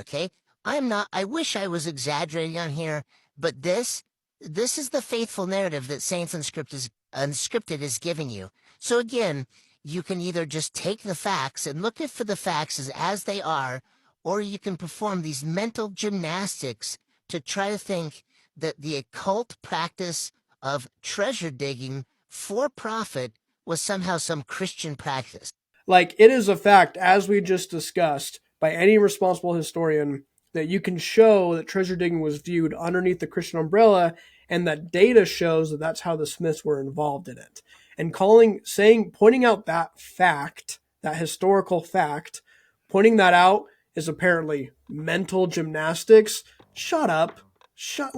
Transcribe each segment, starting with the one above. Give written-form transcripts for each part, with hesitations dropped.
Okay? I'm not, I wish I was exaggerating on here, but this is the faithful narrative that Saints Unscripted is giving you. So again, you can either just take the facts and look for the facts as they are, or you can perform these mental gymnastics to try to think that the occult practice of treasure digging for profit was somehow some Christian practice. Like, it is a fact, as we just discussed, by any responsible historian, that you can show that treasure digging was viewed underneath the Christian umbrella, and that data shows that that's how the Smiths were involved in it. And pointing out that fact, that historical fact, pointing that out is apparently mental gymnastics. Shut up. Shut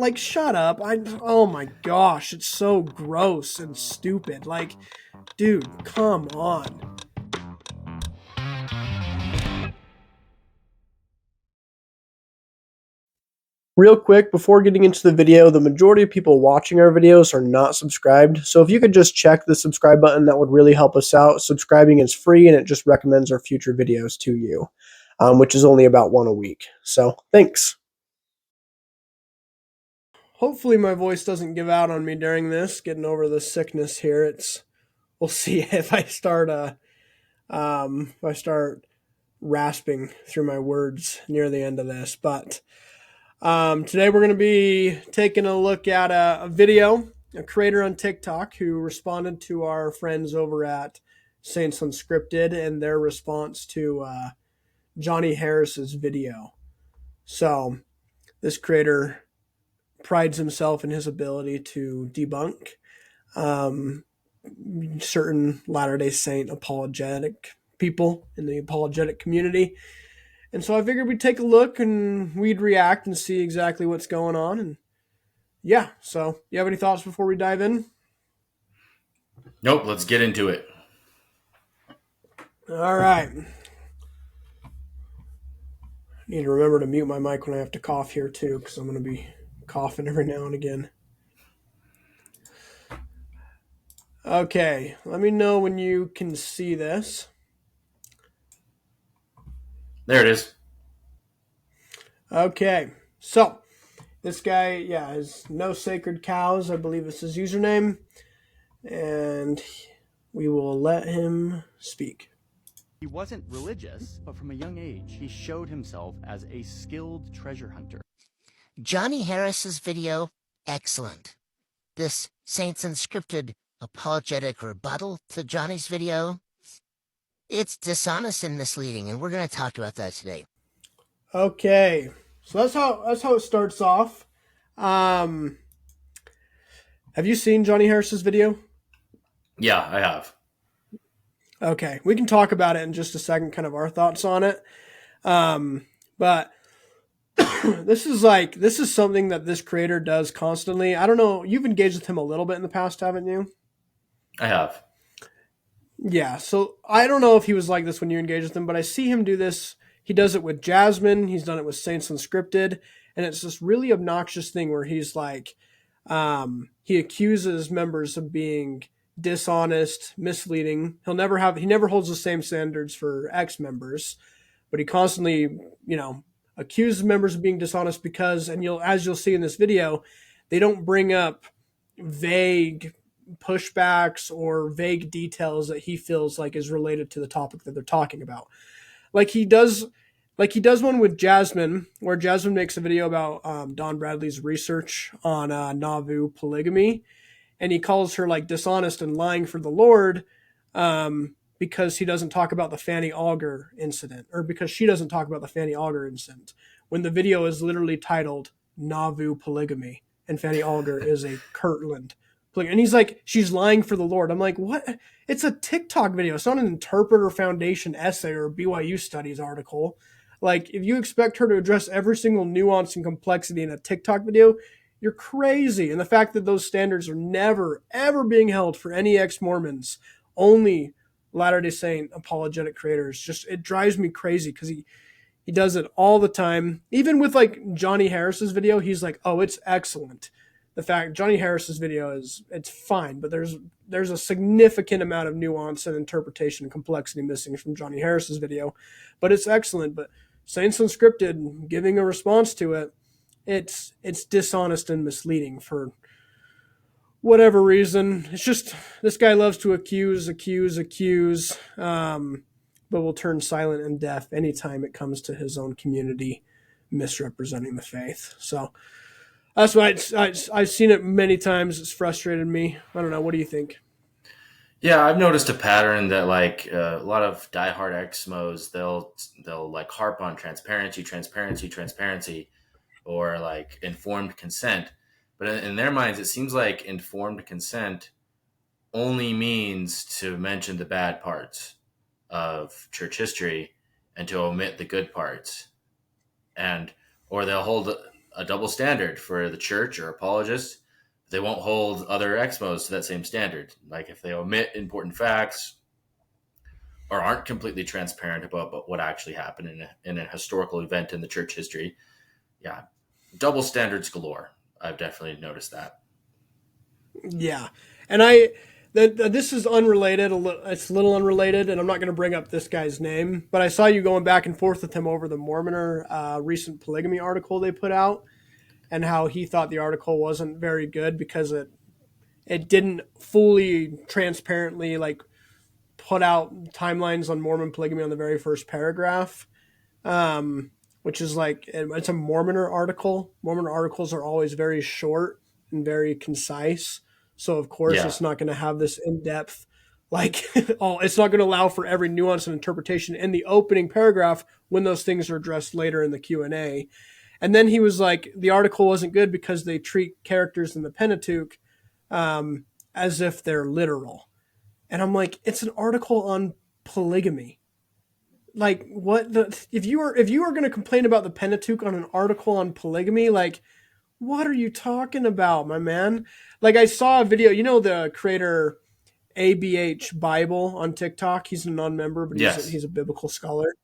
up. Oh my gosh, it's so gross and stupid. Like, dude, come on. Real quick, before getting into the video, the majority of people watching our videos are not subscribed. So if you could just check the subscribe button, that would really help us out. Subscribing is free and it just recommends our future videos to you, which is only about one a week. So thanks. Hopefully my voice doesn't give out on me during this, getting over the sickness here. We'll see if I start rasping through my words near the end of this, but today we're going to be taking a look at a video, a creator on TikTok who responded to our friends over at Saints Unscripted and their response to Johnny Harris's video. So this creator prides himself in his ability to debunk certain Latter-day Saint apologetic people in the apologetic community. And so I figured we'd take a look and we'd react and see exactly what's going on. And yeah, so you have any thoughts before we dive in? Nope, let's get into it. All right. I need to remember to mute my mic when I have to cough here too, because I'm going to be coughing every now and again. Okay, let me know when you can see this. There it is. Okay, so this guy, has no sacred cows, I believe is his username, and we will let him speak. He wasn't religious, but from a young age, he showed himself as a skilled treasure hunter. Johnny Harris's video, excellent. This Saints Unscripted apologetic rebuttal to Johnny's video, it's dishonest and misleading, and we're going to talk about that today. Okay, so that's how it starts off. Have you seen Johnny Harris's video? Yeah, I have. Okay, we can talk about it in just a second, kind of our thoughts on it. But this is something that this creator does constantly. I don't know, you've engaged with him a little bit in the past, haven't you? I have. Yeah, so I don't know if he was like this when you engaged with him, but I see him do this. He does it with Jasmine. He's done it with Saints Unscripted. And it's this really obnoxious thing where he's like, he accuses members of being dishonest, misleading. He never holds the same standards for ex-members, but he constantly, accuses members of being dishonest because, and as you'll see in this video, they don't bring up vague pushbacks or vague details that he feels like is related to the topic that they're talking about. Like he does one with Jasmine, where Jasmine makes a video about Don Bradley's research on Nauvoo polygamy, and he calls her like dishonest and lying for the Lord because he doesn't talk about the Fanny Auger incident, or because she doesn't talk about the Fanny Auger incident, when the video is literally titled Nauvoo polygamy, and Fanny Auger is a Kirtland. And he's like, she's lying for the Lord. I'm like, what? It's a TikTok video. It's not an Interpreter Foundation essay or a BYU Studies article. Like, if you expect her to address every single nuance and complexity in a TikTok video, you're crazy. And the fact that those standards are never, ever being held for any ex-Mormons, only Latter-day Saint apologetic creators, it drives me crazy because he does it all the time. Even with like Johnny Harris's video, he's like, oh, it's excellent. The fact Johnny Harris's video it's fine, but there's a significant amount of nuance and interpretation and complexity missing from Johnny Harris's video, but it's excellent. But Saints Unscripted giving a response to it, it's dishonest and misleading for whatever reason. It's just this guy loves to accuse, but will turn silent and deaf anytime it comes to his own community misrepresenting the faith. So that's why I've seen it many times. It's frustrated me. I don't know. What do you think? Yeah, I've noticed a pattern that like a lot of diehard Exmos, they'll like harp on transparency, or like informed consent. But in their minds, it seems like informed consent only means to mention the bad parts of church history and to omit the good parts. And or they'll hold a double standard for the church or apologists. They won't hold other Exmos to that same standard. Like if they omit important facts or aren't completely transparent about what actually happened in a historical event in the church history, yeah, double standards galore. I've definitely noticed that. Yeah, and this is unrelated. It's a little unrelated, and I'm not going to bring up this guy's name. But I saw you going back and forth with him over the Mormoner recent polygamy article they put out, and how he thought the article wasn't very good because it didn't fully transparently like put out timelines on Mormon polygamy on the very first paragraph. Which is like, it's a Mormoner article. Mormon articles are always very short and very concise. So of course it's not going to have this in-depth, like, it's not going to allow for every nuance and interpretation in the opening paragraph when those things are addressed later in the Q&A. And then he was like, the article wasn't good because they treat characters in the Pentateuch as if they're literal. And I'm like, it's an article on polygamy. Like, what if you are going to complain about the Pentateuch on an article on polygamy, like, what are you talking about, my man? Like, I saw a video, the creator ABH Bible on TikTok. He's a non-member, but he's a biblical scholar.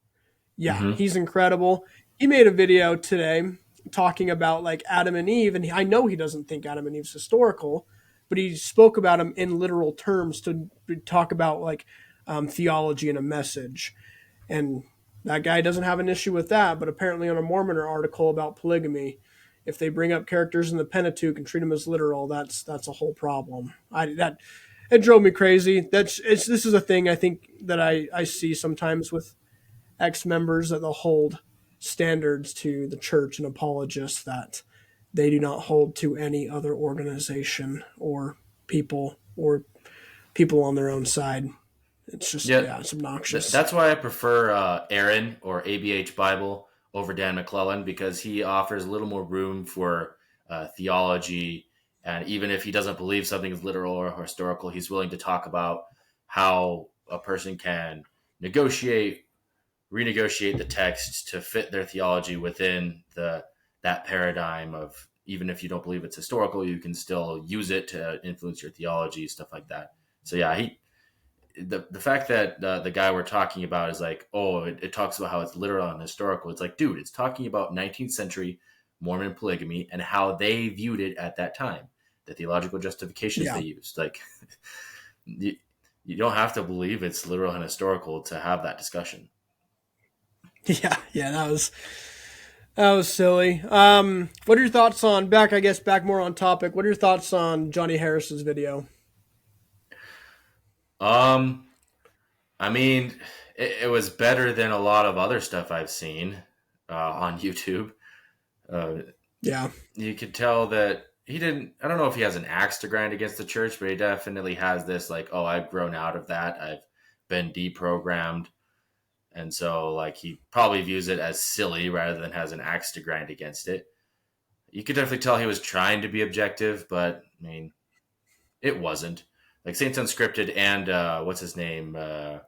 Yeah, He's incredible. He made a video today talking about like Adam and Eve, and I know he doesn't think Adam and Eve's historical, but he spoke about them in literal terms to talk about like theology and a message. And that guy doesn't have an issue with that, but apparently on a Mormoner article about polygamy, if they bring up characters in the Pentateuch and treat them as literal, that's a whole problem. It drove me crazy. This is a thing I think that I see sometimes with ex-members, that they'll hold standards to the church and apologists that they do not hold to any other organization or people on their own side. It's just, it's obnoxious. That's why I prefer Aaron or ABH Bible over Dan McClellan, because he offers a little more room for theology. And even if he doesn't believe something is literal or historical, he's willing to talk about how a person can renegotiate the text to fit their theology within that paradigm of, even if you don't believe it's historical, you can still use it to influence your theology, stuff like that. So yeah, the fact that the guy we're talking about is like, it talks about how it's literal and historical. It's like, dude, it's talking about 19th century Mormon polygamy and how they viewed it at that time, the theological justifications they used. Like, you don't have to believe it's literal and historical to have that discussion. Yeah, that was silly. What are your thoughts on back more on topic? What are your thoughts on Johnny Harris's video? I mean, it was better than a lot of other stuff I've seen on YouTube. You could tell that he didn't, I don't know if he has an axe to grind against the church, but he definitely has this like, I've grown out of that. I've been deprogrammed. And so like he probably views it as silly rather than has an axe to grind against it. You could definitely tell he was trying to be objective, but I mean, it wasn't. Like Saints Unscripted and what's his name? Xander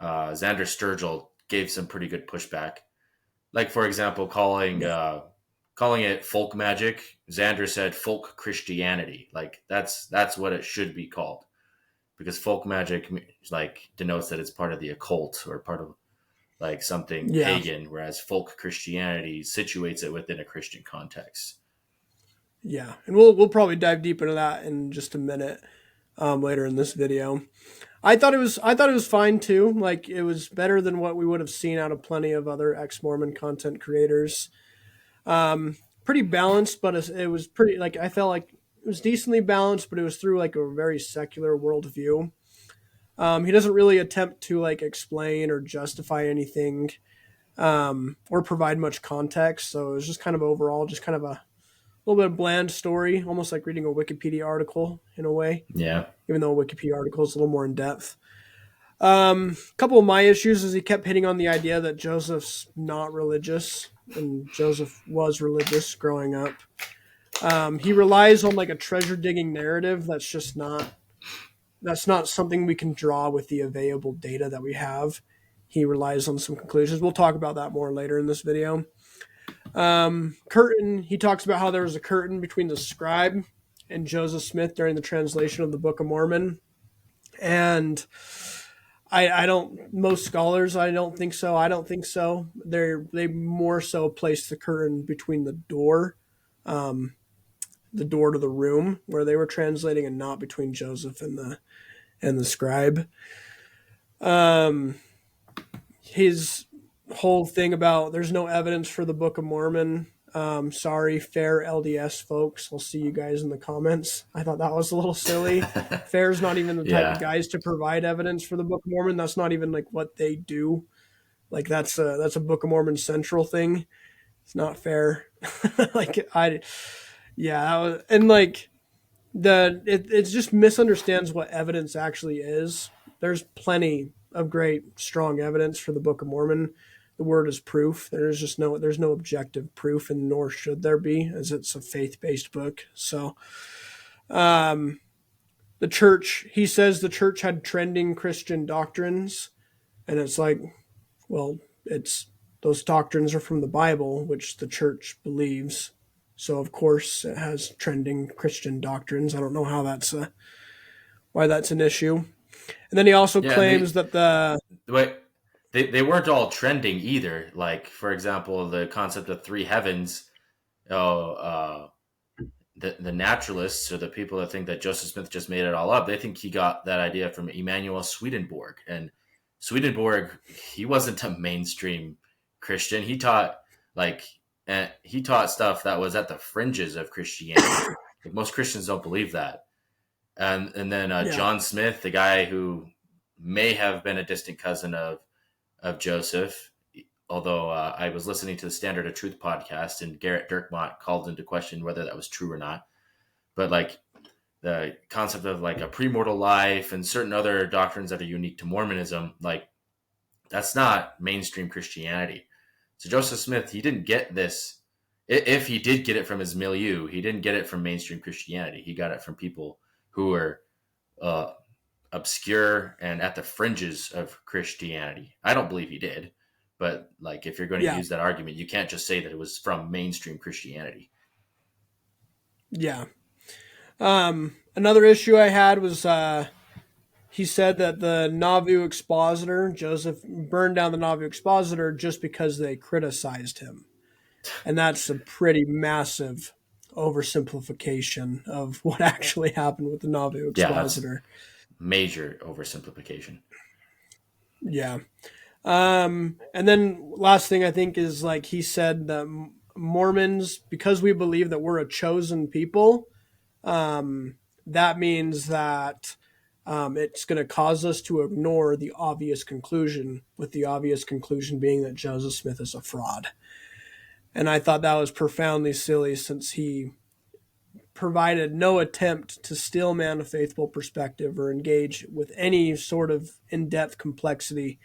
Sturgill gave some pretty good pushback. Like, for example, calling it folk magic. Xander said folk Christianity. Like that's what it should be called, because folk magic like denotes that it's part of the occult or part of like something pagan, whereas folk Christianity situates it within a Christian context. Yeah, and we'll probably dive deep into that in just a minute later in this video. I thought it was fine too. Like, it was better than what we would have seen out of plenty of other ex-Mormon content creators. Pretty balanced, but it was pretty, like, I felt like it was decently balanced, but it was through like a very secular worldview. He doesn't really attempt to like explain or justify anything, or provide much context. So it was just kind of overall just kind of a little bit of bland story, almost like reading a Wikipedia article in a way, Yeah. even though a Wikipedia article is a little more in depth. A couple of my issues is he kept hitting on the idea that Joseph's not religious, and Joseph was religious growing up. He relies on like a treasure digging narrative that's not something we can draw with the available data that we have. He relies on some conclusions. We'll talk about that more later in this video. Curtain, he talks about how there was a curtain between the scribe and Joseph Smith during the translation of the Book of Mormon. And most scholars, I don't think so. I don't think so. They more so place the curtain between the door to the room where they were translating, and not between Joseph and the scribe. His whole thing about there's no evidence for the Book of Mormon. Sorry, fair LDS folks. I'll see you guys in the comments. I thought that was a little silly. Fair's not even the type of guys to provide evidence for the Book of Mormon. That's not even like what they do. Like, that's a Book of Mormon central thing. It's not fair. It just misunderstands what evidence actually is. There's plenty of great, strong evidence for the Book of Mormon. The word is proof. There's no objective proof, and nor should there be, as it's a faith-based book. So, the church, he says the church had trending Christian doctrines, and it's like, well, those doctrines are from the Bible, which the church believes. So of course it has trending Christian doctrines. I don't know how why that's an issue. And then he also claims that they weren't all trending either. Like, for example, the concept of three heavens. The naturalists, or the people that think that Joseph Smith just made it all up, they think he got that idea from Emanuel Swedenborg. And Swedenborg, he wasn't a mainstream Christian. He taught stuff that was at the fringes of Christianity. Like, most Christians don't believe that. And then John Smith, the guy who may have been a distant cousin of Joseph, although I was listening to the Standard of Truth podcast, and Garrett Dirkmott called into question whether that was true or not. But like the concept of like a premortal life and certain other doctrines that are unique to Mormonism, like, that's not mainstream Christianity. So Joseph Smith, he didn't get this. If he did get it from his milieu, he didn't get it from mainstream Christianity. He got it from people who were obscure and at the fringes of Christianity. I don't believe he did, but like, if you're going to use that argument, you can't just say that it was from mainstream Christianity. Yeah. Another issue I had was he said that the Nauvoo Expositor, Joseph, burned down the Nauvoo Expositor just because they criticized him. And that's a pretty massive oversimplification of what actually happened with the Nauvoo Expositor. Yeah, major oversimplification. Yeah. And then last thing I think is, like, he said that Mormons, because we believe that we're a chosen people, that means that it's going to cause us to ignore the obvious conclusion, with the obvious conclusion being that Joseph Smith is a fraud. And I thought that was profoundly silly, since he provided no attempt to stillman a faithful perspective or engage with any sort of in-depth complexity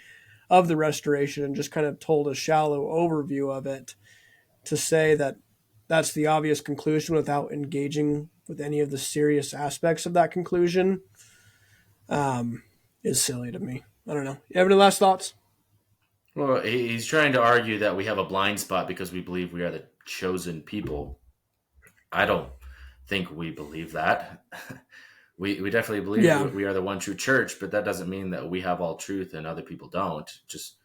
of the restoration, and just kind of told a shallow overview of it, to say that that's the obvious conclusion without engaging with any of the serious aspects of that conclusion is silly to me. I don't know. You have any last thoughts? Well, he's trying to argue that we have a blind spot because we believe we are the chosen people. I don't think we believe that. We definitely believe we are the one true church, but that doesn't mean that we have all truth and other people don't. Just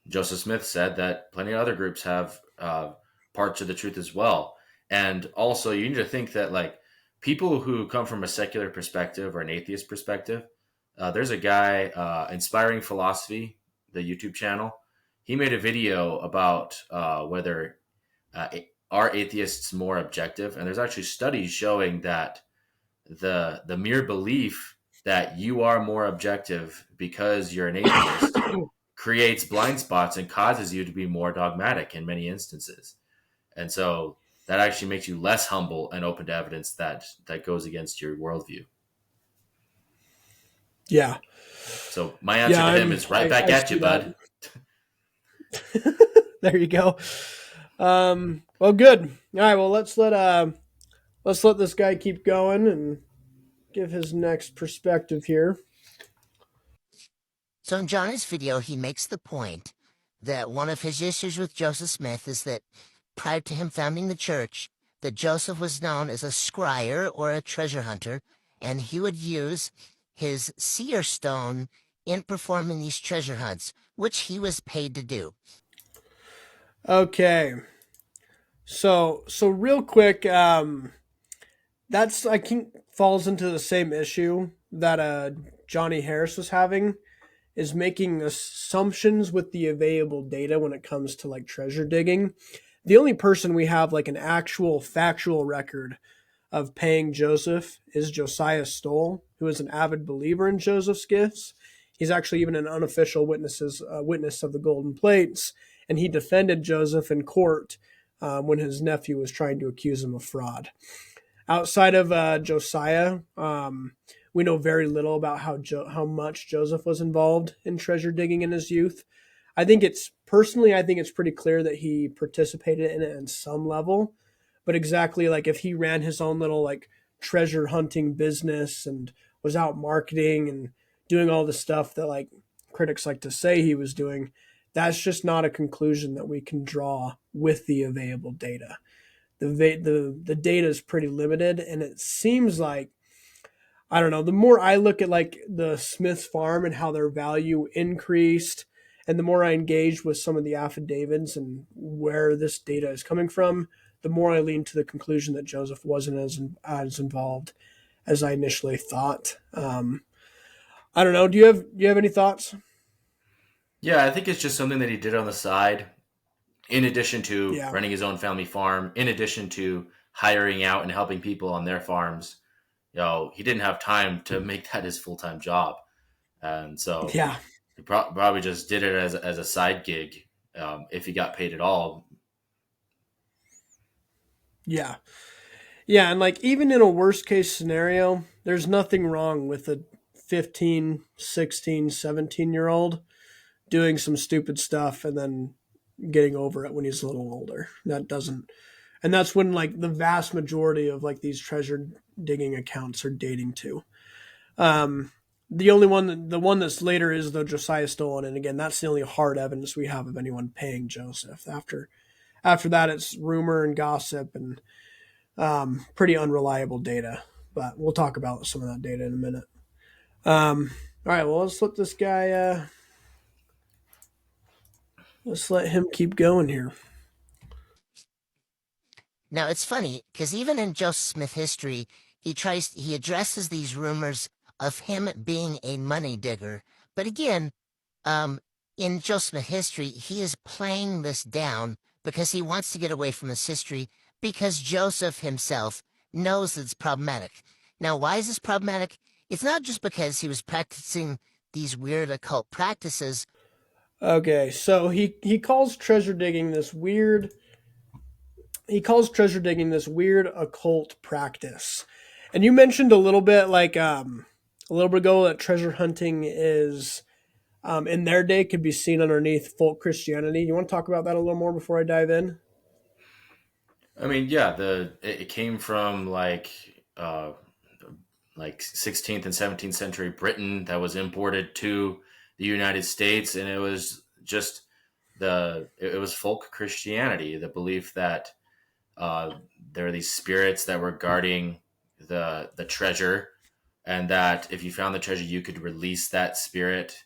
Joseph Smith said that plenty of other groups have parts of the truth as well. And also, you need to think that, like, people who come from a secular perspective or an atheist perspective, there's a guy, Inspiring Philosophy, the YouTube channel. He made a video about whether are atheists more objective, and there's actually studies showing that the mere belief that you are more objective because you're an atheist creates blind spots and causes you to be more dogmatic in many instances. And so that actually makes you less humble and open to evidence that goes against your worldview. Yeah. So my answer to him is right back at you, bud. There you go. Well, good. All right. Well, let's let this guy keep going and give his next perspective here. So in Johnny's video, he makes the point that one of his issues with Joseph Smith is that prior to him founding the church, that Joseph was known as a scryer or a treasure hunter, and he would use his seer stone in performing these treasure hunts, which he was paid to do. Okay. So real quick, that's I think falls into the same issue that Johnny Harris was having, is making assumptions with the available data when it comes to like treasure digging. The only person we have like an actual factual record of paying Joseph is Josiah Stoll, who is an avid believer in Joseph's gifts. He's actually even an unofficial witness of the golden plates, and he defended Joseph in court when his nephew was trying to accuse him of fraud. Outside of Josiah, we know very little about how much Joseph was involved in treasure digging in his youth. I think it's pretty clear that he participated in it in some level, but exactly like if he ran his own little like treasure hunting business and was out marketing and doing all the stuff that like critics like to say he was doing, that's just not a conclusion that we can draw with the available data. The data is pretty limited, and it seems like, I don't know, the more I look at like the Smith's farm and how their value increased, and the more I engage with some of the affidavits and where this data is coming from, the more I lean to the conclusion that Joseph wasn't as involved as I initially thought. I don't know. Do you have any thoughts? Yeah, I think it's just something that he did on the side, in addition to Yeah. running his own family farm, in addition to hiring out and helping people on their farms. He didn't have time to make that his full-time job. And so Yeah. he probably just did it as a side gig, if he got paid at all. Yeah. Yeah, and like even in a worst case scenario, there's nothing wrong with a 15, 16, 17-year-old doing some stupid stuff and then getting over it when he's a little older. And that's when like the vast majority of like these treasure digging accounts are dating to. The one that's later is the Josiah Stolen, and again, that's the only hard evidence we have of anyone paying Joseph. After that, it's rumor and gossip and pretty unreliable data. But we'll talk about some of that data in a minute. All right, well, let's let this guy. Let's let him keep going here. Now, it's funny, because even in Joseph Smith history, he addresses these rumors of him being a money digger. But again, in Joseph Smith history, he is playing this down because he wants to get away from this history, because Joseph himself knows it's problematic. Now, why is this problematic? It's not just because he was practicing these weird occult practices. Okay, so he calls treasure digging this weird. He calls treasure digging this weird occult practice, and you mentioned a little bit a little bit ago that treasure hunting is, in their day, could be seen underneath folk Christianity. You want to talk about that a little more before I dive in? I mean, yeah, it came from like 16th and 17th century Britain that was imported to the United States, and it was just it was folk Christianity, the belief that there are these spirits that were guarding the treasure, and that if you found the treasure, you could release that spirit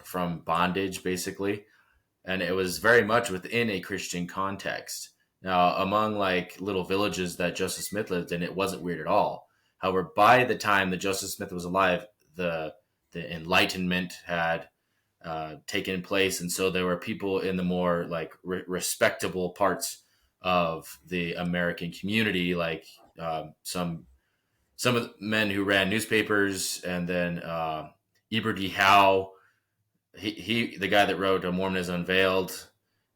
from bondage, basically. And it was very much within a Christian context. Now, among like little villages that Joseph Smith lived in, it wasn't weird at all. However, by the time that Joseph Smith was alive, the Enlightenment had taken place, and so there were people in the more like respectable parts of the American community, like some of the men who ran newspapers, and then Eber D. Howe, he the guy that wrote Mormonism Unveiled,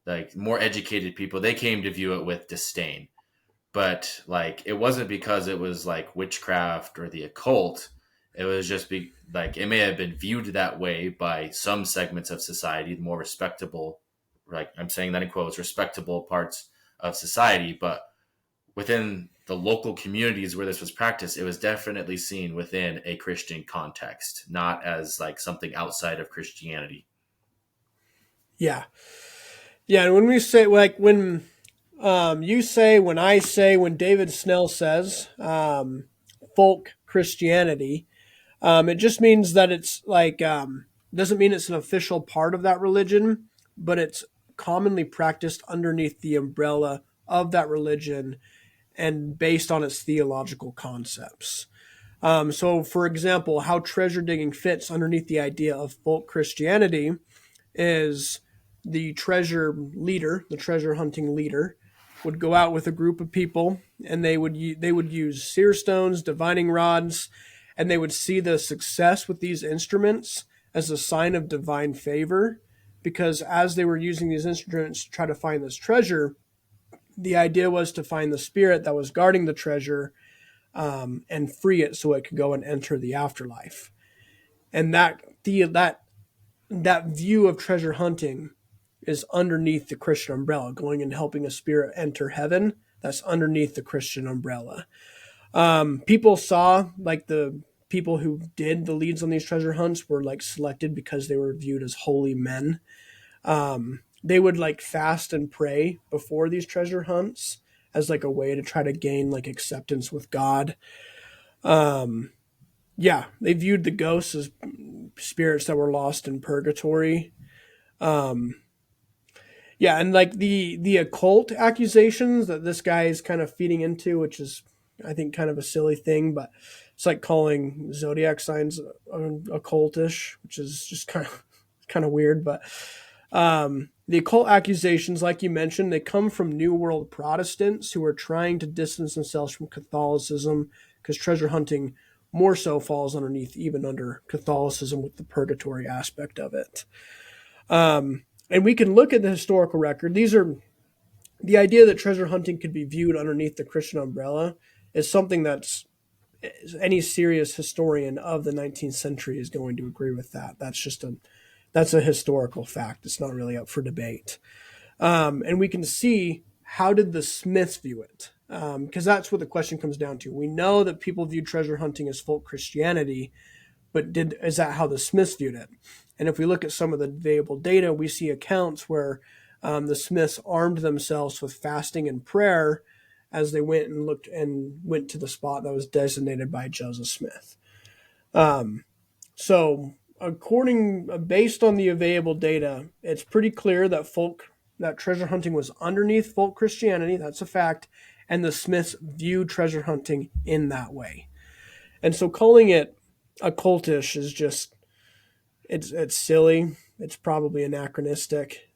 like more educated people, they came to view it with disdain. But like it wasn't because it was like witchcraft or the occult. It was just like it may have been viewed that way by some segments of society, the more respectable, like I'm saying that in quotes, respectable parts of society. But within the local communities where this was practiced, it was definitely seen within a Christian context, not as like something outside of Christianity. Yeah. Yeah. And when we say, like, when you say, when I say, when David Snell says folk Christianity, it just means that it's like, doesn't mean it's an official part of that religion, but it's commonly practiced underneath the umbrella of that religion and based on its theological concepts. So, for example, how treasure digging fits underneath the idea of folk Christianity is the treasure leader, the treasure hunting leader, would go out with a group of people, and they would use seer stones, divining rods, and they would see the success with these instruments as a sign of divine favor, because as they were using these instruments to try to find this treasure, the idea was to find the spirit that was guarding the treasure and free it so it could go and enter the afterlife. And that view of treasure hunting is underneath the Christian umbrella, going and helping a spirit enter heaven. That's underneath the Christian umbrella. People saw, like, the people who did the leads on these treasure hunts were like selected because they were viewed as holy men. They would like fast and pray before these treasure hunts as like a way to try to gain like acceptance with God. Yeah, they viewed the ghosts as spirits that were lost in purgatory. Yeah, and like the occult accusations that this guy is kind of feeding into, which is, I think, kind of a silly thing, but it's like calling zodiac signs occultish, which is just kind of weird. But the occult accusations, like you mentioned, they come from New World Protestants who are trying to distance themselves from Catholicism, because treasure hunting more so falls even under Catholicism with the purgatory aspect of it. And we can look at the historical record. These are the idea that treasure hunting could be viewed underneath the Christian umbrella is something that's any serious historian of the 19th century is going to agree with that. That's a historical fact. It's not really up for debate. And we can see, how did the Smiths view it? Because that's what the question comes down to. We know that people viewed treasure hunting as folk Christianity, but is that how the Smiths viewed it? And if we look at some of the available data, we see accounts where the Smiths armed themselves with fasting and prayer as they went to the spot that was designated by Joseph Smith. So based on the available data, it's pretty clear that treasure hunting was underneath folk Christianity. That's a fact. And the Smiths viewed treasure hunting in that way. And so calling it occultish is just, it's silly. It's probably anachronistic.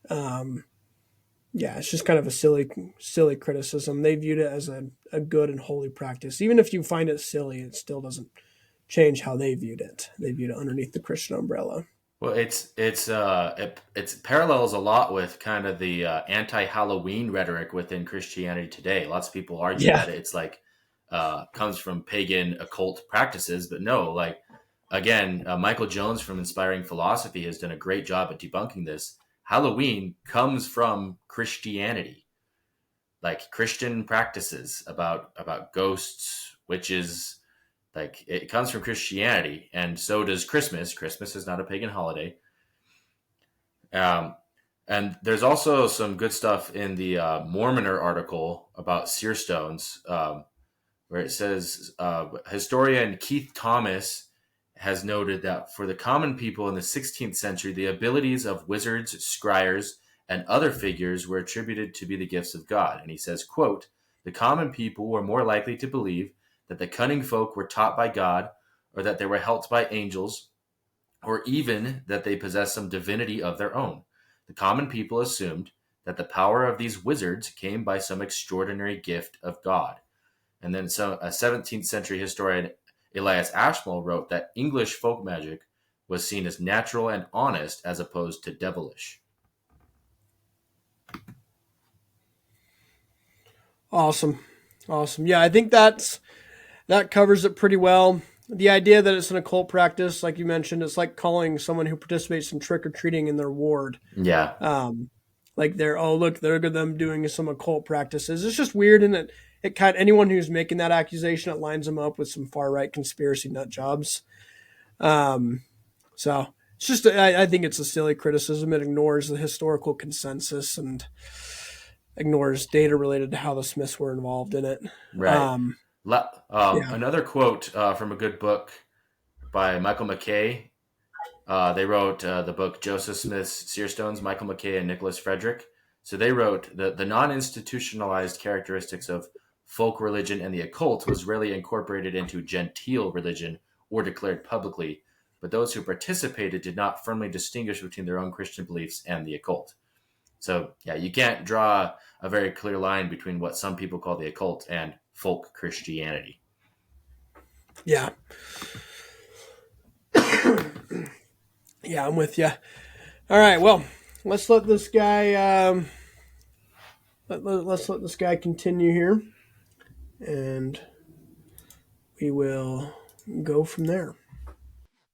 Yeah, it's just kind of a silly criticism. They viewed it as a good and holy practice. Even if you find it silly, it still doesn't change how they viewed it. They viewed it underneath the Christian umbrella. Well, it parallels a lot with kind of the anti-Halloween rhetoric within Christianity today. Lots of people argue that it's like comes from pagan occult practices, but no, like again, Michael Jones from Inspiring Philosophy has done a great job at debunking this. Halloween comes from Christianity, like Christian practices about ghosts, witches. Like it comes from Christianity, and so does Christmas. Christmas is not a pagan holiday. And there's also some good stuff in the Mormoner article about seer stones, where it says historian Keith Thomas has noted that for the common people in the 16th century, the abilities of wizards, scryers, and other figures were attributed to be the gifts of God. And he says, quote, the common people were more likely to believe that the cunning folk were taught by God, or that they were helped by angels, or even that they possessed some divinity of their own. The common people assumed that the power of these wizards came by some extraordinary gift of God. And then a 17th century historian, Elias Ashmole, wrote that English folk magic was seen as natural and honest as opposed to devilish. Awesome. Yeah, I think that covers it pretty well. The idea that it's an occult practice, like you mentioned, it's like calling someone who participates in trick-or-treating in their ward. Yeah. Like look, they're them doing some occult practices. It's just weird, and it kind of, anyone who's making that accusation, it lines them up with some far-right conspiracy nut jobs. So it's just, I think it's a silly criticism. It ignores the historical consensus and ignores data related to how the Smiths were involved in it. Right. Yeah. Another quote from a good book by Michael McKay. They wrote the book Joseph Smith's Seer Stones, Michael McKay and Nicholas Frederick. So they wrote the non-institutionalized characteristics of folk religion and the occult was rarely incorporated into genteel religion or declared publicly, but those who participated did not firmly distinguish between their own Christian beliefs and the occult. So, yeah, you can't draw a very clear line between what some people call the occult and folk Christianity. Yeah. Yeah, I'm with you. All right, well, let's let this guy let's let this guy continue here, and we will go from there.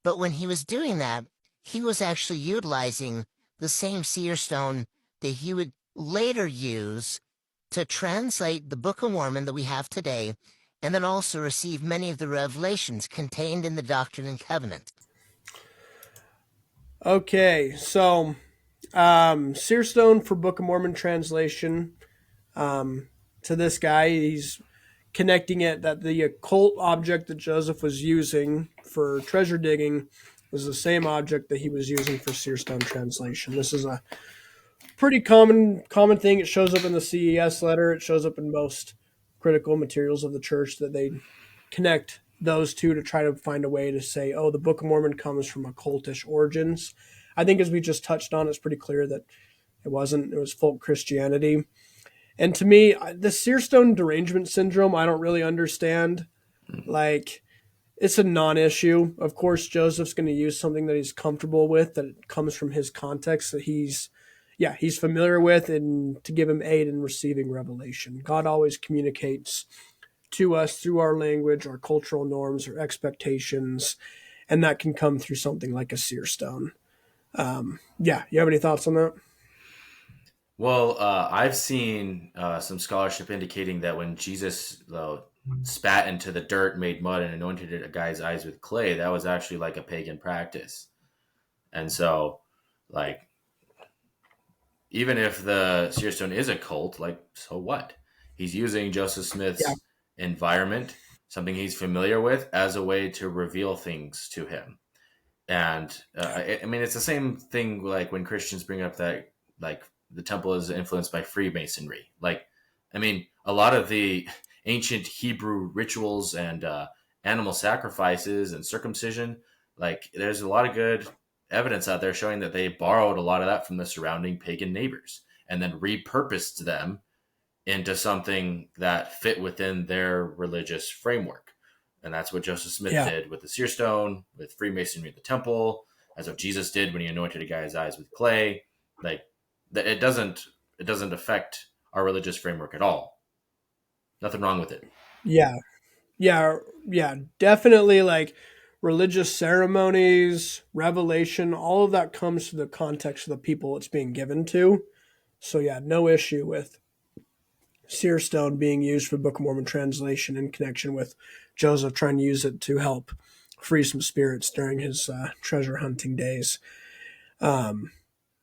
But when he was doing that, he was actually utilizing the same seer stone that he would later use to translate the Book of Mormon that we have today, and then also receive many of the revelations contained in the Doctrine and Covenants. Okay, so seer stone for Book of Mormon translation. To this guy, he's connecting it that the occult object that Joseph was using for treasure digging was the same object that he was using for seer stone translation. This is a pretty common thing. It shows up in the CES letter. It shows up in most critical materials of the church that they connect those two to try to find a way to say, oh, the Book of Mormon comes from occultish origins. I think as we just touched on, it's pretty clear that it wasn't. It was folk Christianity. And to me, the seer stone derangement syndrome, I don't really understand. Like, it's a non-issue. Of course, Joseph's going to use something that he's comfortable with, that comes from his context, that he's familiar with, and to give him aid in receiving revelation. God always communicates to us through our language, our cultural norms, our expectations, and that can come through something like a seer stone. You have any thoughts on that? Well, I've seen some scholarship indicating that when Jesus spat into the dirt, made mud, and anointed a guy's eyes with clay, that was actually like a pagan practice. And so, like, even if the seer stone is a cult, like, so what? He's using Joseph Smith's environment, something he's familiar with, as a way to reveal things to him. And I mean, it's the same thing like when Christians bring up that, like, the temple is influenced by Freemasonry. Like, I mean, a lot of the ancient Hebrew rituals and animal sacrifices and circumcision, like, there's a lot of good evidence out there showing that they borrowed a lot of that from the surrounding pagan neighbors and then repurposed them into something that fit within their religious framework. And that's what Joseph Smith did with the seer stone, with Freemasonry at the temple, as what Jesus did when he anointed a guy's eyes with clay. Like, it doesn't affect our religious framework at all. Nothing wrong with it. Yeah, definitely. Like, religious ceremonies, revelation, all of that comes to the context of the people it's being given to. So yeah, no issue with seer stone being used for Book of Mormon translation in connection with Joseph trying to use it to help free some spirits during his treasure hunting days. I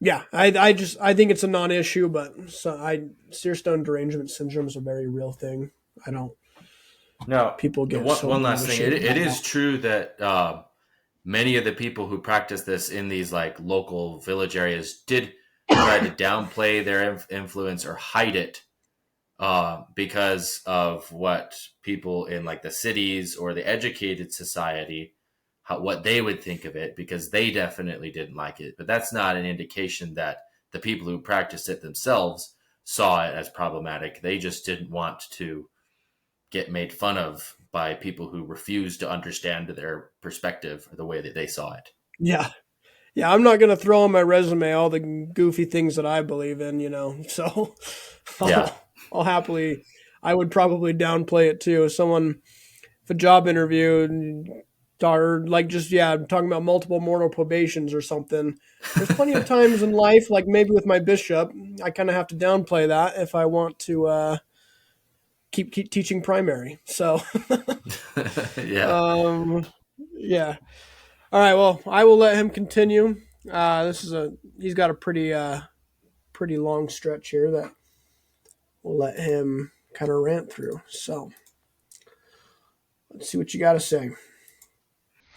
think it's a non-issue, but seer stone derangement syndrome is a very real thing. People get one last thing. It is true that many of the people who practice this in these, like, local village areas did tried to downplay their influence or hide it because of what people in like the cities or the educated society, what they would think of it, because they definitely didn't like it. But that's not an indication that the people who practiced it themselves saw it as problematic. They just didn't want to get made fun of by people who refused to understand their perspective or the way that they saw it. Yeah. Yeah, I'm not going to throw on my resume all the goofy things that I believe in, So Yeah. I'll happily, I would probably downplay it too. If a job interview or like just, talking about multiple mortal probations or something, there's plenty of times in life, like maybe with my bishop, I kind of have to downplay that if I want to keep teaching primary. So, Yeah. yeah. All right. Well, I will let him continue. He's got a pretty long stretch here that we'll let him kind of rant through. So let's see what you got to say.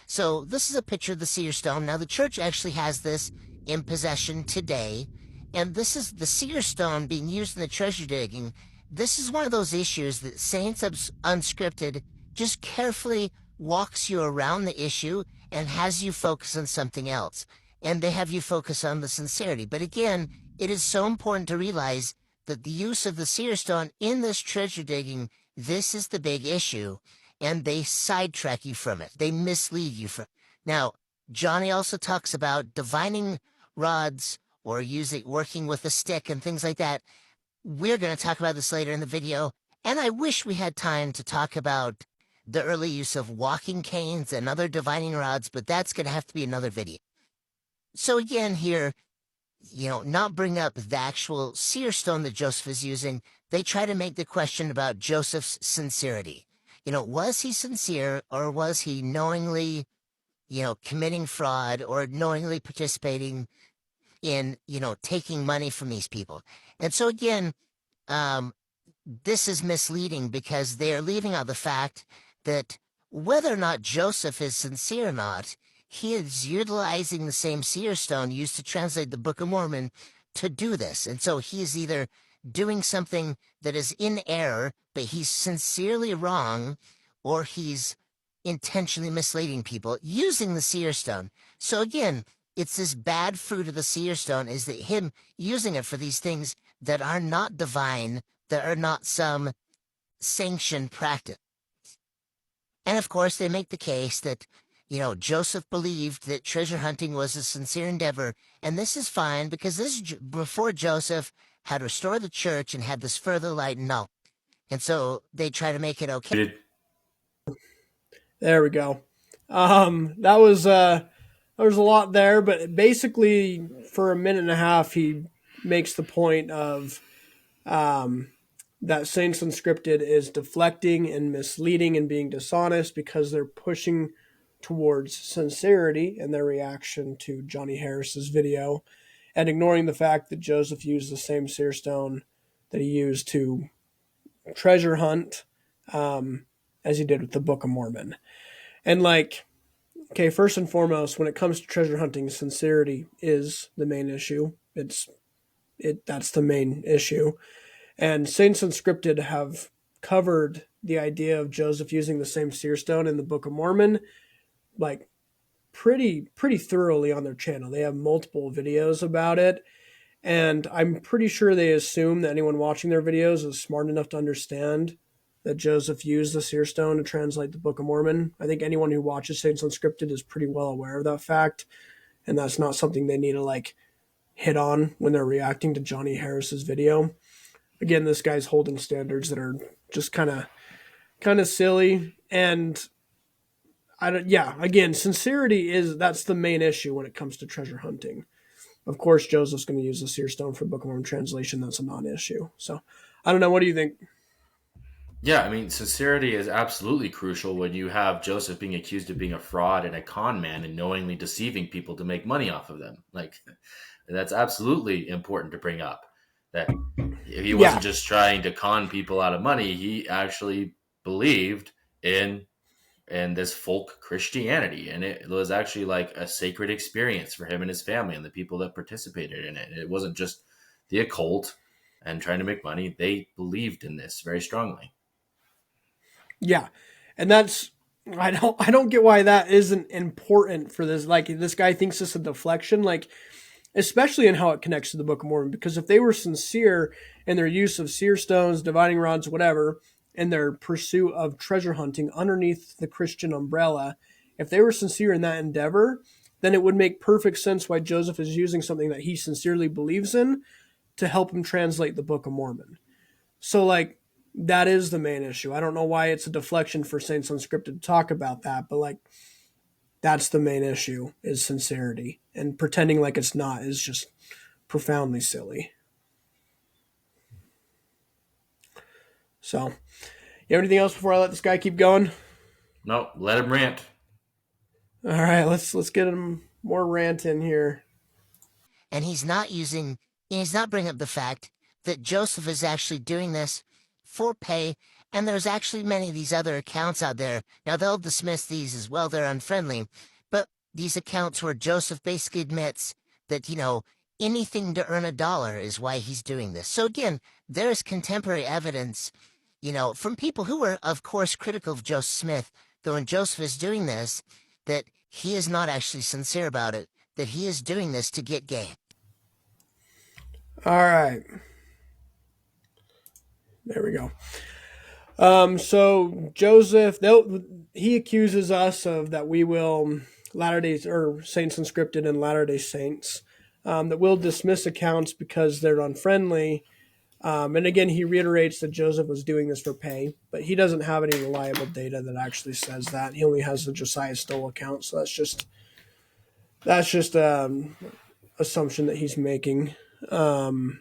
So this is a picture of the Seer Stone. Now the church actually has this in possession today, and this is the Seer Stone being used in the treasure digging. This is one of those issues that Saints Unscripted just carefully walks you around the issue and has you focus on something else. And they have you focus on the sincerity. But again, it is so important to realize that the use of the Seer Stone in this treasure digging, this is the big issue, and they sidetrack you from it. They mislead you from. Now, Johnny also talks about divining rods or working with a stick and things like that. We're going to talk about this later in the video, and I wish we had time to talk about the early use of walking canes and other divining rods, but that's going to have to be another video. So again here, not bring up the actual seer stone that Joseph is using. They try to make the question about Joseph's sincerity. Was he sincere, or was he knowingly, committing fraud or knowingly participating in, taking money from these people? And so again, this is misleading because they're leaving out the fact that whether or not Joseph is sincere or not, he is utilizing the same seer stone used to translate the Book of Mormon to do this. And so he is either doing something that is in error, but he's sincerely wrong, or he's intentionally misleading people using the seer stone. So again, it's this bad fruit of the seer stone is that him using it for these things that are not divine, that are not some sanctioned practice. And of course, they make the case that, Joseph believed that treasure hunting was a sincere endeavor, and this is fine because this is before Joseph had restored the church and had this further lightened up. And so they try to make it okay. There we go. That was there was a lot there, but basically for a minute and a half, he makes the point of that Saints Unscripted is deflecting and misleading and being dishonest because they're pushing towards sincerity in their reaction to Johnny Harris's video, and ignoring the fact that Joseph used the same seer stone that he used to treasure hunt as he did with the Book of Mormon. And first and foremost, when it comes to treasure hunting, sincerity is the main issue. That's the main issue. And Saints Unscripted have covered the idea of Joseph using the same seer stone in the Book of Mormon pretty thoroughly on their channel. They have multiple videos about it, and I'm pretty sure they assume that anyone watching their videos is smart enough to understand that Joseph used the seer stone to translate the Book of Mormon. I think anyone who watches Saints Unscripted is pretty well aware of that fact, and that's not something they need to hit on when they're reacting to Johnny Harris's video. Again, this guy's holding standards that are just kind of silly, and again, sincerity that's the main issue when it comes to treasure hunting. Of course, Joseph's going to use the seer stone for Book of Mormon translation. That's a non-issue. So, I don't know. What do you think? Yeah, I mean, sincerity is absolutely crucial when you have Joseph being accused of being a fraud and a con man and knowingly deceiving people to make money off of them. That's absolutely important to bring up. That he wasn't just trying to con people out of money. He actually believed in in this folk Christianity. And it was actually like a sacred experience for him and his family and the people that participated in it. It wasn't just the occult and trying to make money. They believed in this very strongly. Yeah. And that's, I don't get why that isn't important for this. Like, this guy thinks this is a deflection, like, especially in how it connects to the Book of Mormon. Because if they were sincere in their use of seer stones, divining rods, whatever, in their pursuit of treasure hunting underneath the Christian umbrella, if they were sincere in that endeavor, then it would make perfect sense why Joseph is using something that he sincerely believes in to help him translate the Book of Mormon. So, like, that is the main issue. I don't know why it's a deflection for Saints Unscripted to talk about that, but, like, that's the main issue, is sincerity. And pretending like it's not is just profoundly silly. So, you have anything else before I let this guy keep going? No, let him rant. All right, let's get him more rant in here. And he's not bringing up the fact that Joseph is actually doing this for pay, and there's actually many of these other accounts out there. Now, they'll dismiss these as well, they're unfriendly, but these accounts where Joseph basically admits that, anything to earn $1 is why he's doing this. So again, there's contemporary evidence, from people who were, of course, critical of Joseph Smith, that when Joseph is doing this, that he is not actually sincere about it, that he is doing this to get gain. All right. There we go. So Joseph, he accuses us of that we will Saints Unscripted and Latter-day Saints, that will dismiss accounts because they're unfriendly. And again, he reiterates that Joseph was doing this for pay, but he doesn't have any reliable data that actually says that. He only has the Josiah Stoll account, so that's just assumption that he's making, that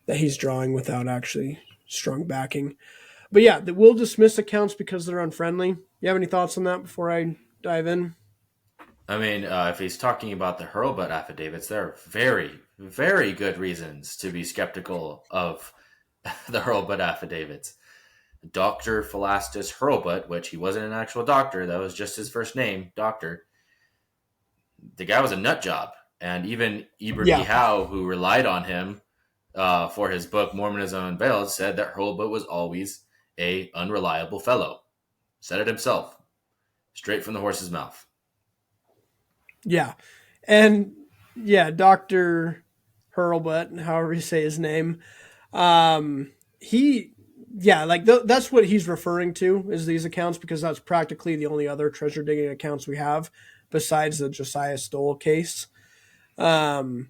he's drawing without actually strong backing. But yeah, that will dismiss accounts because they're unfriendly. You have any thoughts on that before I dive in? I mean, if he's talking about the Hurlbut affidavits, there are very, very good reasons to be skeptical of the Hurlbut affidavits. Dr. Philastus Hurlbut, which he wasn't an actual doctor, that was just his first name, Doctor. The guy was a nut job. And even Eber G. Howe, who relied on him for his book Mormonism Unveiled, said that Hurlbut was always a unreliable fellow. Said it himself, straight from the horse's mouth. Yeah. And yeah, Dr. Hurlbut, however you say his name, that's what he's referring to, is these accounts, because that's practically the only other treasure digging accounts we have besides the Josiah Stoll case. So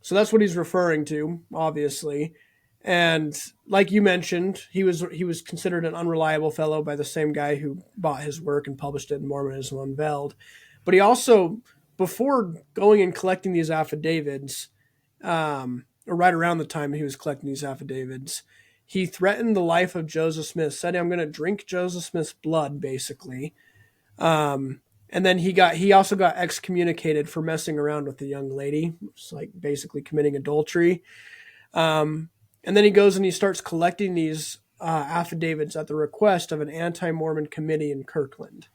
that's what he's referring to, obviously. And like you mentioned, he was considered an unreliable fellow by the same guy who bought his work and published it in Mormonism Unveiled. But he also, before going and collecting these affidavits, or right around the time he was collecting these affidavits, he threatened the life of Joseph Smith, said, "I'm going to drink Joseph Smith's blood," basically. And then he also got excommunicated for messing around with a young lady. It's like basically committing adultery. And then he goes and he starts collecting these affidavits at the request of an anti-Mormon committee in Kirkland.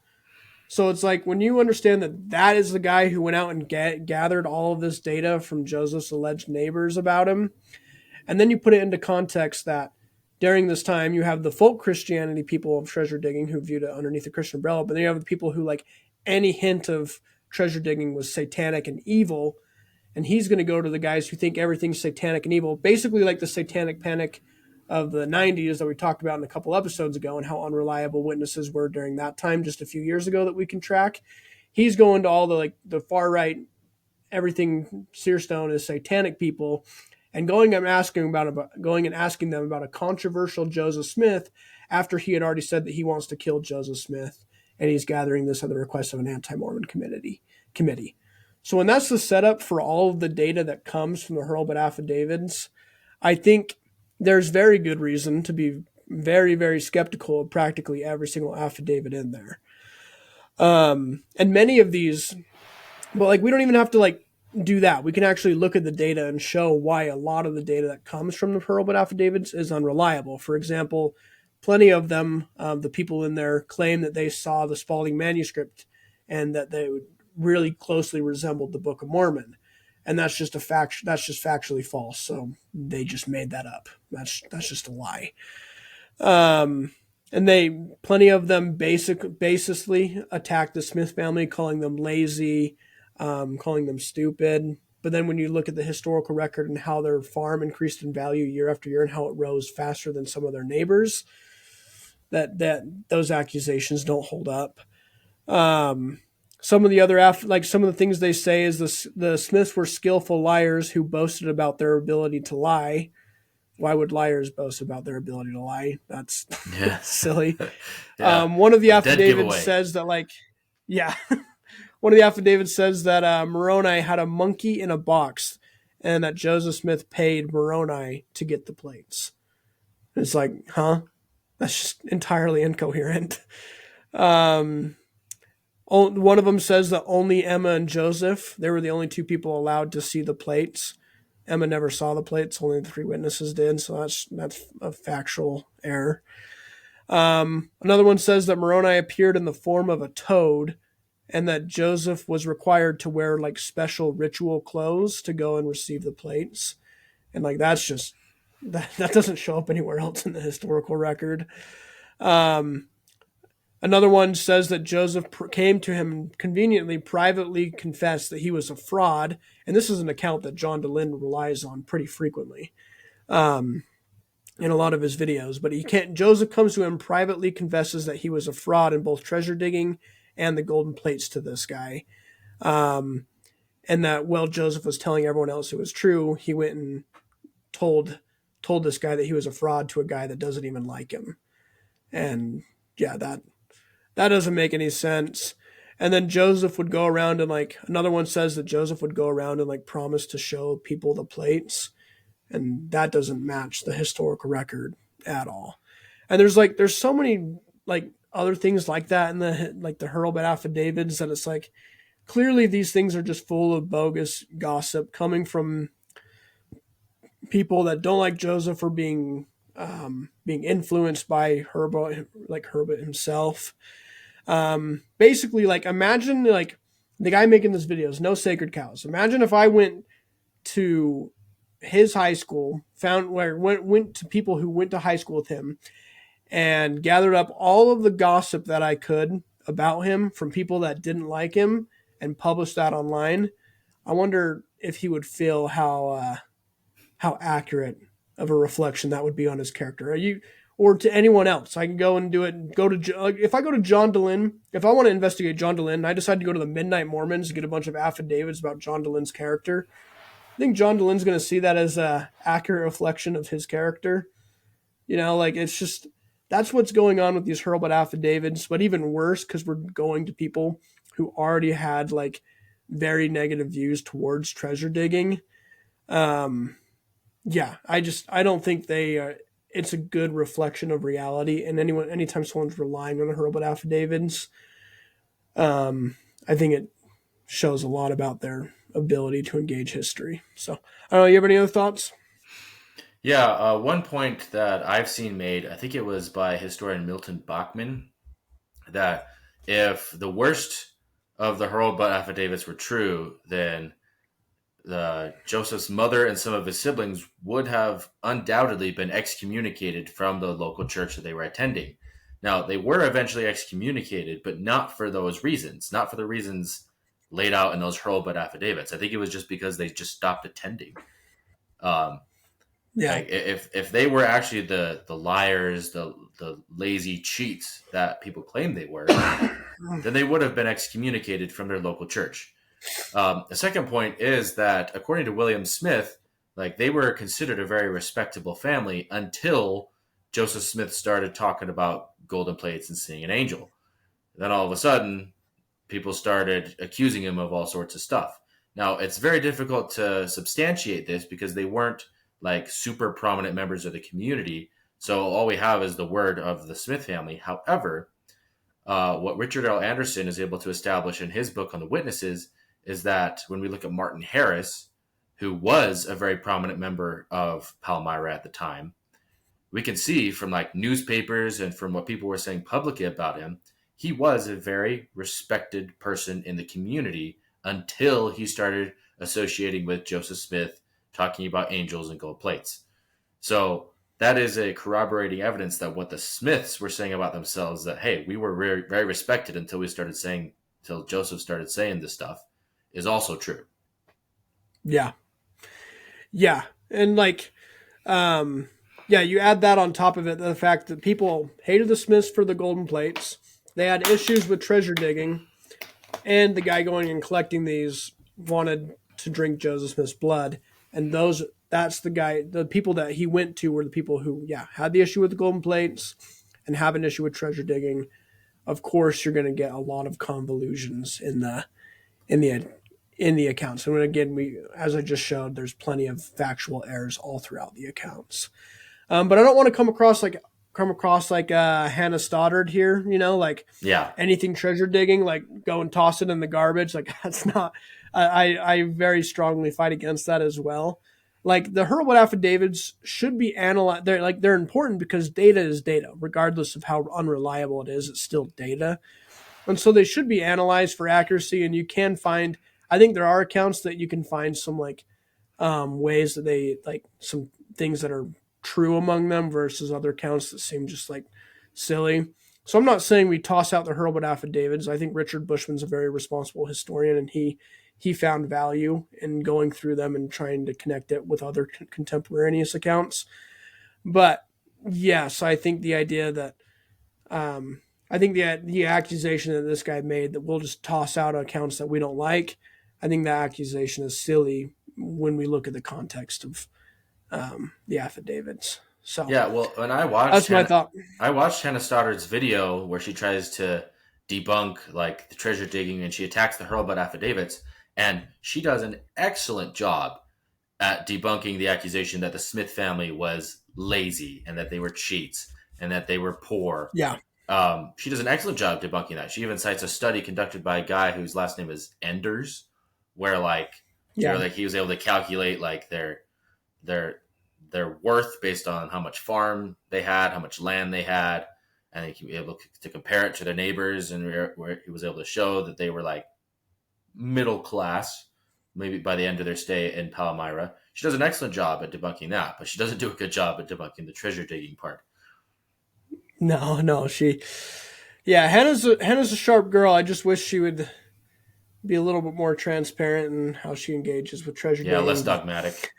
So it's like, when you understand that is the guy who went out and gathered all of this data from Joseph's alleged neighbors about him, and then you put it into context that during this time you have the folk Christianity people of treasure digging who viewed it underneath the Christian umbrella, but then you have the people who, like, any hint of treasure digging was satanic and evil, and he's going to go to the guys who think everything's satanic and evil, basically like the satanic panic of the 90s that we talked about in a couple episodes ago, and how unreliable witnesses were during that time just a few years ago that we can track. He's going to all the far right, everything Seerstone is satanic people, and going and asking them about a controversial Joseph Smith after he had already said that he wants to kill Joseph Smith, and he's gathering this at the request of an anti-Mormon committee. So when that's the setup for all of the data that comes from the Hurlbut affidavits, I think there's very good reason to be very, very skeptical of practically every single affidavit in there. And many of these, but we don't even have to do that. We can actually look at the data and show why a lot of the data that comes from the Hurlbut affidavits is unreliable. For example, plenty of them, the people in there, claim that they saw the Spalding manuscript and that they really closely resembled the Book of Mormon. And that's just a fact. That's just factually false. So they just made that up. That's just a lie. And plenty of them basically attacked the Smith family, calling them lazy, calling them stupid. But then when you look at the historical record and how their farm increased in value year after year and how it rose faster than some of their neighbors, that those accusations don't hold up. Some of the other some of the things they say is the Smiths were skillful liars who boasted about their ability to lie. Why would liars boast about their ability to lie? That's silly. Yeah. One of the A dead giveaway. affidavits says that one of the affidavits says that Moroni had a monkey in a box and that Joseph Smith paid Moroni to get the plates. It's like, huh? That's just entirely incoherent. One of them says that only Emma and Joseph, they were the only two people allowed to see the plates. Emma never saw the plates, only the 3 witnesses did, so that's a factual error. Another one says that Moroni appeared in the form of a toad and that Joseph was required to wear like special ritual clothes to go and receive the plates. And like that's just that doesn't show up anywhere else in the historical record. Another one says that Joseph came to him and conveniently privately confessed that he was a fraud. And this is an account that John DeLynn relies on pretty frequently in a lot of his videos. But Joseph comes to him, privately confesses that he was a fraud in both treasure digging and the golden plates to this guy. And that while Joseph was telling everyone else it was true, he went and told this guy that he was a fraud to a guy that doesn't even like him. And yeah, that doesn't make any sense. And then Joseph would go around and like, another one says that Joseph would go around and like promise to show people the plates. And that doesn't match the historical record at all. And there's so many like other things like that in the Hurlbut Affidavits that it's like, clearly these things are just full of bogus gossip coming from people that don't like Joseph or being influenced by Hurlbut himself. Basically, like, imagine like the guy making this video is No Sacred Cows. Imagine if I went to his high school, went to people who went to high school with him, and gathered up all of the gossip that I could about him from people that didn't like him and published that online. I wonder if he would feel how accurate of a reflection that would be on his character. Or to anyone else. I can go and do it. If I go to John DeLynn, if I want to investigate John DeLynn, and I decide to go to the Midnight Mormons and get a bunch of affidavits about John DeLynn's character, I think John DeLynn's going to see that as a accurate reflection of his character. You know, like it's just, that's what's going on with these Hurlbut affidavits. But even worse, because we're going to people who already had like very negative views towards treasure digging. Yeah, I don't think it's a good reflection of reality. And anytime someone's relying on the Hurlbut affidavits, I think it shows a lot about their ability to engage history. So I don't know, you have any other thoughts? Yeah, one point that I've seen made, I think it was by historian Milton Bachman, that if the worst of the Hurlbut affidavits were true, then Joseph's mother and some of his siblings would have undoubtedly been excommunicated from the local church that they were attending. Now, they were eventually excommunicated, but not for those reasons, not for the reasons laid out in those Hurlbut affidavits. I think it was just because they just stopped attending. Yeah. Like if they were actually the liars, the lazy cheats that people claim they were, then they would have been excommunicated from their local church. The second point is that according to William Smith, like they were considered a very respectable family until Joseph Smith started talking about golden plates and seeing an angel. Then all of a sudden, people started accusing him of all sorts of stuff. Now, it's very difficult to substantiate this because they weren't like super prominent members of the community. So all we have is the word of the Smith family. However, what Richard L. Anderson is able to establish in his book on the witnesses is that when we look at Martin Harris, who was a very prominent member of Palmyra at the time, we can see from like newspapers and from what people were saying publicly about him, he was a very respected person in the community until he started associating with Joseph Smith, talking about angels and gold plates. So that is a corroborating evidence that what the Smiths were saying about themselves, that, hey, we were very, very respected until Joseph started saying this stuff, is also true. Yeah. Yeah. And like, yeah, you add that on top of it, the fact that people hated the Smiths for the golden plates. They had issues with treasure digging, and the guy going and collecting these wanted to drink Joseph Smith's blood. And that's the people that he went to were the people who, had the issue with the golden plates and have an issue with treasure digging. Of course, you're going to get a lot of convolutions in the accounts. And again, as I just showed, there's plenty of factual errors all throughout the accounts. But I don't want to come across like Hannah Stoddard here, like anything treasure digging, like go and toss it in the garbage. Like that's not. I very strongly fight against that as well. Like the Hurlbut Affidavits should be analyzed. They're important because data is data, regardless of how unreliable it is. It's still data, and so they should be analyzed for accuracy. And you can find. I think there are accounts that you can find some ways that they like some things that are true among them versus other accounts that seem just like silly. So I'm not saying we toss out the Hurlbut Affidavits. I think Richard Bushman's a very responsible historian, and he found value in going through them and trying to connect it with other contemporaneous accounts. But yes, I think the idea that I think the accusation that this guy made that we'll just toss out accounts that we don't like, I think that accusation is silly when we look at the context of the affidavits. So yeah, well, when I watched that's my thought. I watched Hannah Stoddard's video where she tries to debunk like the treasure digging and she attacks the Hurlbut Affidavits, and she does an excellent job at debunking the accusation that the Smith family was lazy and that they were cheats and that they were poor. Yeah. She does an excellent job debunking that. She even cites a study conducted by a guy whose last name is Enders, where he was able to calculate like their worth based on how much farm they had, how much land they had, and he was able to compare it to their neighbors, and where he was able to show that they were like middle class, maybe by the end of their stay in Palmyra. She does an excellent job at debunking that, but she doesn't do a good job at debunking the treasure digging part. No, Hannah's a sharp girl. I just wish she would be a little bit more transparent in how she engages with treasure digging. Yeah, less dogmatic.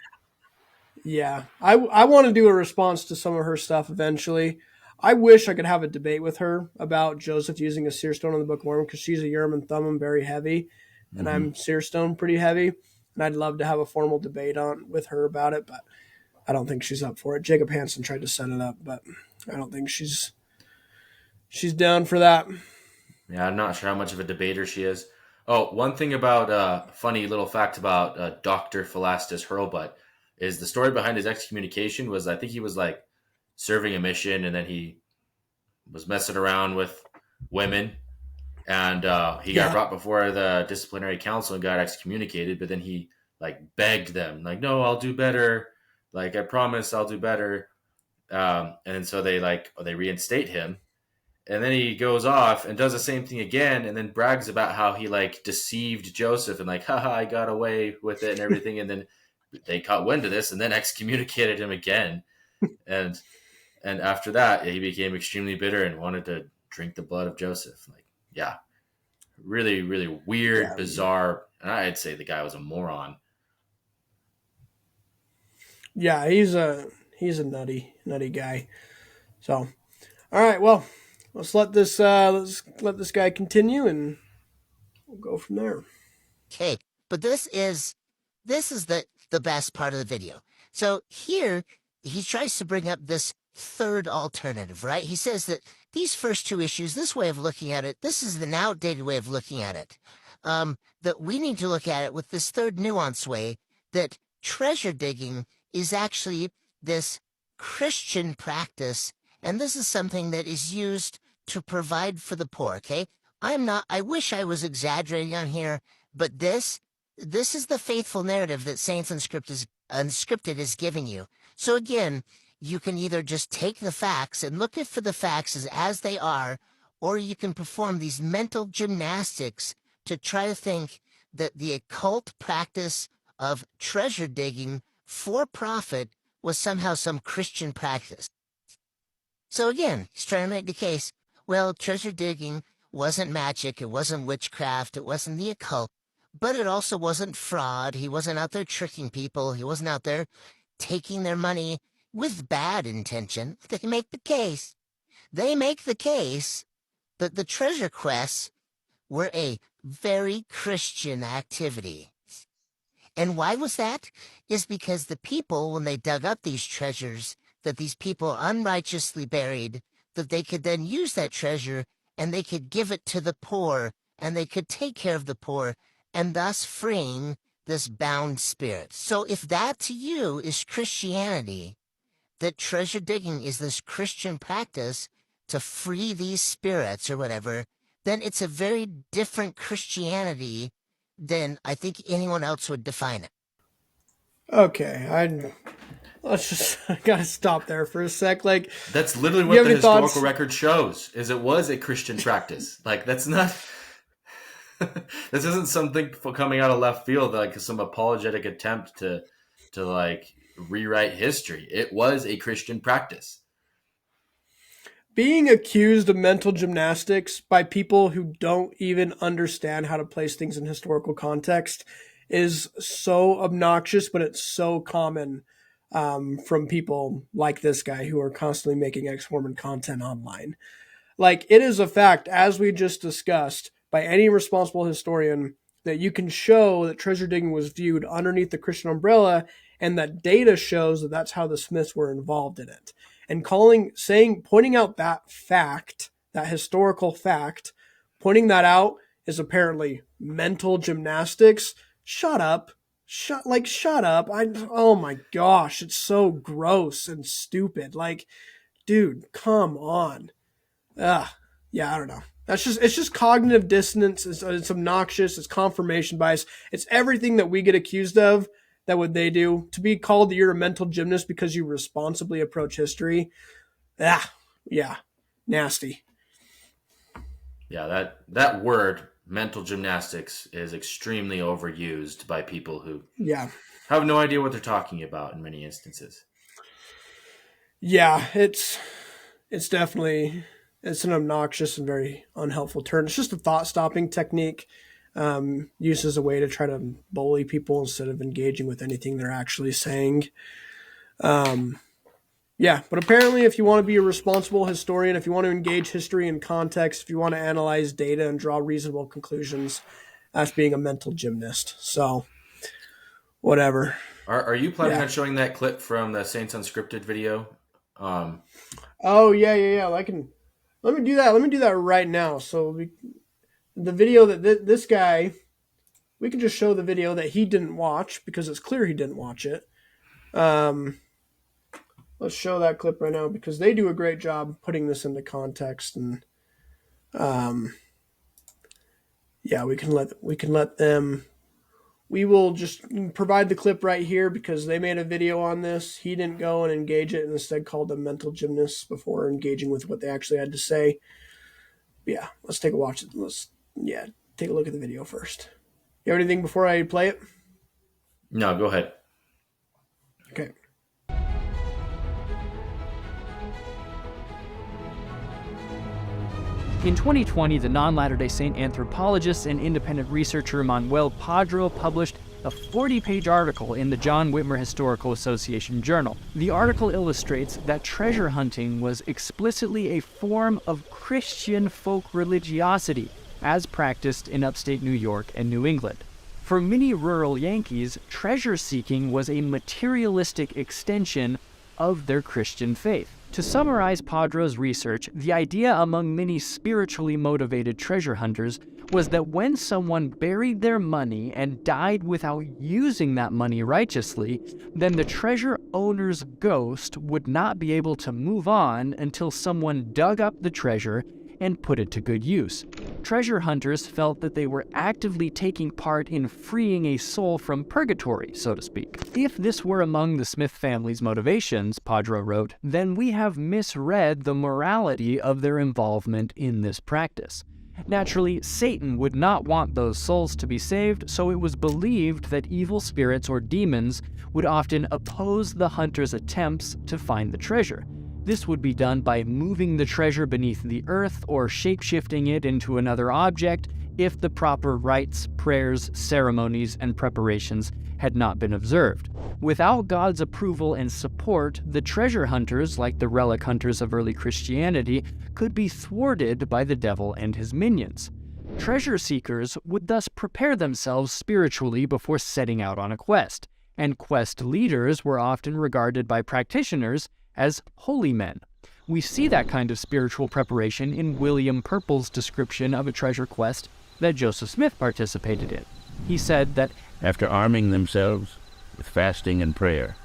Yeah, I want to do a response to some of her stuff eventually. I wish I could have a debate with her about Joseph using a seer stone in the Book of Mormon, because she's a Urim and Thummim very heavy, and I'm seer stone pretty heavy, and I'd love to have a formal debate with her about it, but I don't think she's up for it. Jacob Hansen tried to set it up, but I don't think she's down for that. Yeah, I'm not sure how much of a debater she is. Oh, one thing about funny little fact about Dr. Philastus Hurlbut is the story behind his excommunication was, I think he was like serving a mission, and then he was messing around with women, and he got brought before the disciplinary council and got excommunicated. But then he like begged them, like, no, I'll do better. Like, I promise I'll do better. And so they reinstate him. And then he goes off and does the same thing again, and then brags about how he like deceived Joseph and like, haha, I got away with it and everything. And then they caught wind of this and then excommunicated him again. And after that, he became extremely bitter and wanted to drink the blood of Joseph. Like, yeah, really, really weird, bizarre. And I'd say the guy was a moron. Yeah, he's a nutty guy. So, all right, well, let's let this guy continue, and we'll go from there. Okay, but this is the best part of the video. So here he tries to bring up this third alternative, right? He says that these first two issues, this way of looking at it, this is an outdated way of looking at it. That we need to look at it with this third nuanced way, that treasure digging is actually this Christian practice, and this is something that is used to provide for the poor, okay? I wish I was exaggerating on here, but this is the faithful narrative that Saints Unscripted is giving you. So again, you can either just take the facts and look for the facts as they are, or you can perform these mental gymnastics to try to think that the occult practice of treasure digging for profit was somehow some Christian practice. So again, he's trying to make the case, well, treasure digging wasn't magic, it wasn't witchcraft, it wasn't the occult, but it also wasn't fraud. He wasn't out there tricking people. He wasn't out there taking their money with bad intention. They make the case. They make the case that the treasure quests were a very Christian activity. And why was that? Is because the people, when they dug up these treasures, that these people unrighteously buried, that they could then use that treasure and they could give it to the poor and they could take care of the poor and thus freeing this bound spirit. So if that to you is Christianity, that treasure digging is this Christian practice to free these spirits or whatever, then it's a very different Christianity than I think anyone else would define it. Okay, I gotta stop there for a sec. Like, That's literally you what have the any historical thoughts? record shows, is it was a Christian practice. Like, that's not... This isn't something coming out of left field, like some apologetic attempt to like rewrite history. It was a Christian practice. Being accused of mental gymnastics by people who don't even understand how to place things in historical context is so obnoxious, but it's so common from people like this guy who are constantly making ex-Mormon content online. Like, it is a fact, as we just discussed, by any responsible historian, that you can show that treasure digging was viewed underneath the Christian umbrella, and that data shows that that's how the Smiths were involved in it. And pointing out that fact, that historical fact, pointing that out is apparently mental gymnastics. Shut up. Shut up. Oh my gosh, it's so gross and stupid. Like, dude, come on. Yeah, I don't know. It's just cognitive dissonance. It's obnoxious. It's confirmation bias. It's everything that we get accused of. That what they do, to be called that you're a mental gymnast because you responsibly approach history. Yeah, nasty. Yeah, that word, mental gymnastics, is extremely overused by people who have no idea what they're talking about in many instances. Yeah, it's definitely... It's an obnoxious and very unhelpful term. It's just a thought-stopping technique used as a way to try to bully people instead of engaging with anything they're actually saying. But apparently if you want to be a responsible historian, if you want to engage history in context, if you want to analyze data and draw reasonable conclusions, that's being a mental gymnast. So, whatever. Are you planning on showing that clip from the Saints Unscripted video? Oh, yeah. Let me do that. Let me do that right now. So the video that this guy, we can just show the video that he didn't watch because it's clear he didn't watch it. Let's show that clip right now because they do a great job putting this into context. And we can let them. We will just provide the clip right here because they made a video on this. He didn't go and engage it and instead called them mental gymnasts before engaging with what they actually had to say. But yeah, let's take a watch. Take a look at the video first. You have anything before I play it? No, go ahead. Okay. In 2020, the non-Latter-day Saint anthropologist and independent researcher Manuel Padro published a 40-page article in the John Whitmer Historical Association Journal. The article illustrates that treasure hunting was explicitly a form of Christian folk religiosity, as practiced in upstate New York and New England. For many rural Yankees, treasure seeking was a materialistic extension of their Christian faith. To summarize Padro's research, the idea among many spiritually motivated treasure hunters was that when someone buried their money and died without using that money righteously, then the treasure owner's ghost would not be able to move on until someone dug up the treasure and put it to good use. Treasure hunters felt that they were actively taking part in freeing a soul from purgatory, so to speak. If this were among the Smith family's motivations, Padro wrote, then we have misread the morality of their involvement in this practice. Naturally, Satan would not want those souls to be saved, so it was believed that evil spirits or demons would often oppose the hunter's attempts to find the treasure. This would be done by moving the treasure beneath the earth or shape-shifting it into another object if the proper rites, prayers, ceremonies, and preparations had not been observed. Without God's approval and support, the treasure hunters, like the relic hunters of early Christianity, could be thwarted by the devil and his minions. Treasure seekers would thus prepare themselves spiritually before setting out on a quest, and quest leaders were often regarded by practitioners as holy men. We see that kind of spiritual preparation in William Purple's description of a treasure quest that Joseph Smith participated in. He said that, after arming themselves with fasting and prayer,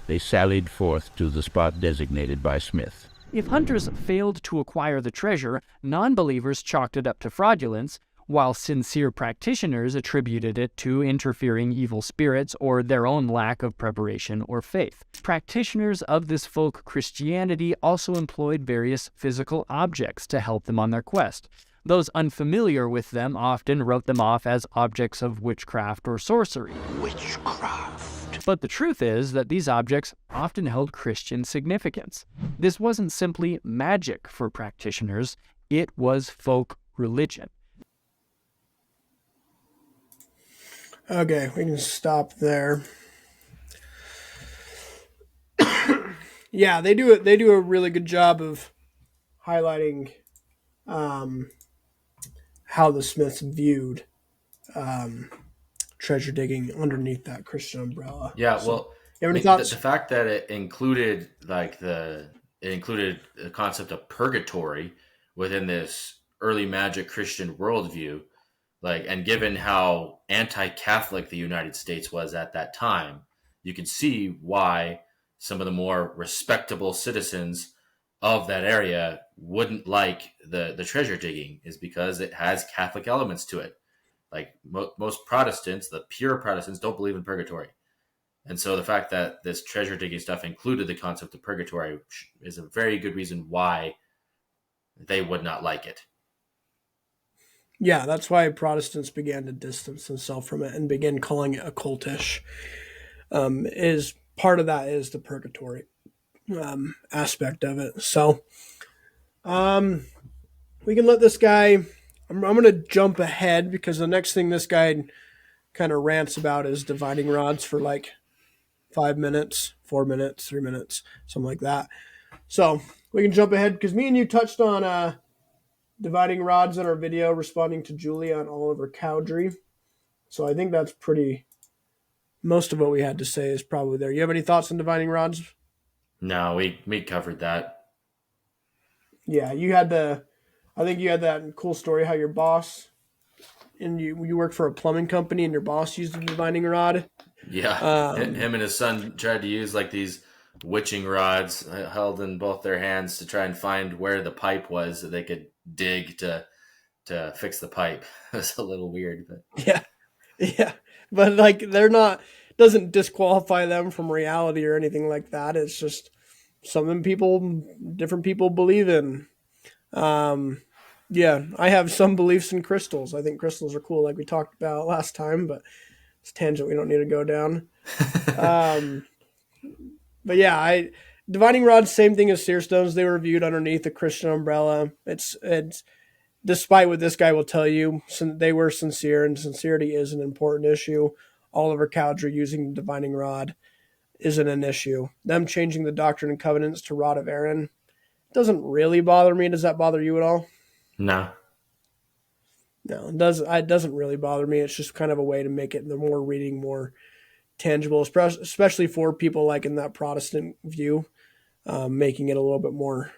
they sallied forth to the spot designated by Smith. If hunters failed to acquire the treasure, non-believers chalked it up to fraudulence, while sincere practitioners attributed it to interfering evil spirits or their own lack of preparation or faith. Practitioners of this folk Christianity also employed various physical objects to help them on their quest. Those unfamiliar with them often wrote them off as objects of witchcraft or sorcery. Witchcraft. But the truth is that these objects often held Christian significance. This wasn't simply magic for practitioners, it was folk religion. Okay, we can stop there. Yeah, they do it. They do a really good job of highlighting how the Smiths viewed treasure digging underneath that Christian umbrella. Yeah, So, well, you have any I mean, thoughts? the fact that it included the concept of purgatory within this early magic Christian worldview, and given how anti-Catholic the United States was at that time, you can see why some of the more respectable citizens of that area wouldn't like the treasure digging, is because it has Catholic elements to it. Most Protestants, the pure Protestants, don't believe in purgatory. And so the fact that this treasure digging stuff included the concept of purgatory is a very good reason why they would not like it. Yeah, that's why Protestants began to distance themselves from it and began calling it occultish. Is part of that is the purgatory aspect of it. So we can let this guy. I'm going to jump ahead because the next thing this guy kind of rants about is dividing rods for 5 minutes, 4 minutes, 3 minutes, something like that. So we can jump ahead because me and you touched on dividing rods in our video, responding to Julia on Oliver Cowdery. So I think that's most of what we had to say is probably there. You have any thoughts on dividing rods? No, we covered that. Yeah, I think you had that cool story how your boss, and you worked for a plumbing company and your boss used a dividing rod. Yeah, him and his son tried to use these witching rods held in both their hands to try and find where the pipe was that they could dig to fix the pipe. It was a little weird, but yeah, but they're not, doesn't disqualify them from reality or anything like that. It's just something different people believe in. Yeah, I have some beliefs in crystals. I think crystals are cool, like we talked about last time, but it's a tangent we don't need to go down. But yeah, dividing rods, same thing as seer stones. They were viewed underneath the Christian umbrella. It's despite what this guy will tell you, they were sincere, and sincerity is an important issue. Oliver Cowdery using the divining rod isn't an issue. Them changing the Doctrine and Covenants to Rod of Aaron doesn't really bother me. Does that bother you at all? no. No, it doesn't really bother me. It's just kind of a way to make it the more reading, more tangible, especially for people in that Protestant view, making it a little bit more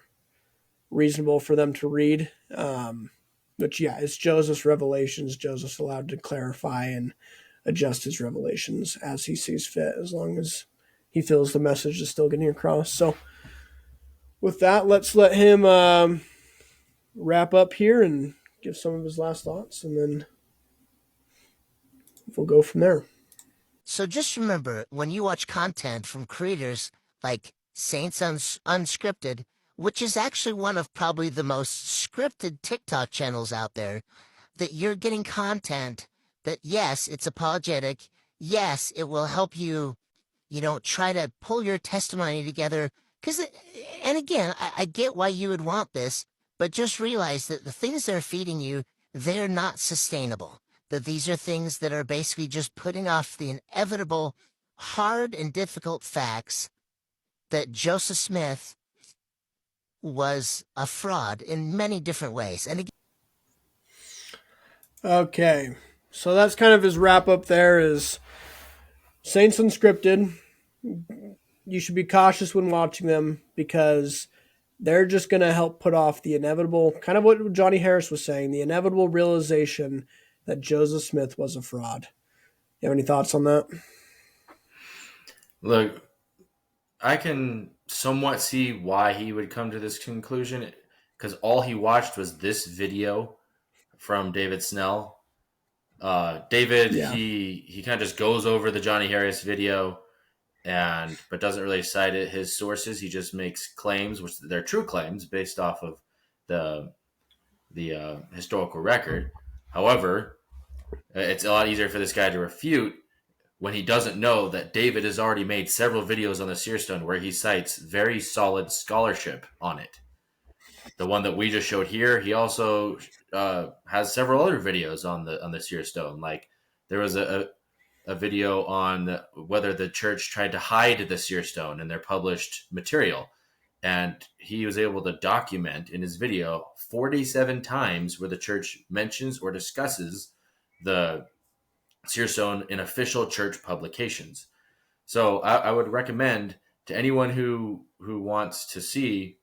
reasonable for them to read. But yeah, it's Joseph's revelations. Joseph's allowed to clarify and adjust his revelations as he sees fit, as long as he feels the message is still getting across. So with that, let's let him wrap up here and give some of his last thoughts, and then we'll go from there. So just remember, when you watch content from creators like Saints Unscripted, which is actually one of probably the most scripted TikTok channels out there, that you're getting content that, yes, it's apologetic. Yes, it will help you, try to pull your testimony together. And again, I get why you would want this, but just realize that the things they're feeding you, they're not sustainable. That these are things that are basically just putting off the inevitable, hard and difficult facts that Joseph Smith was a fraud in many different ways. And again, Okay, so that's kind of his wrap up there is Saints Unscripted. You should be cautious when watching them because they're just going to help put off the inevitable, kind of what Johnny Harris was saying, the inevitable realization that Joseph Smith was a fraud. You have any thoughts on that? Look, I can somewhat see why he would come to this conclusion because all he watched was this video from David Snell. David, Yeah. he kind of just goes over the Johnny Harris video but doesn't really cite his sources. He just makes claims, which they're true claims based off of the historical record. However, it's a lot easier for this guy to refute when he doesn't know that David has already made several videos on the Seer Stone where he cites very solid scholarship on it. The one that we just showed here, he also has several other videos on the Seer Stone. Like there was a video on whether the church tried to hide the Seer Stone in their published material. And he was able to document in his video 47 times where the church mentions or discusses the Seer Stone in official church publications. So I would recommend to anyone who wants to see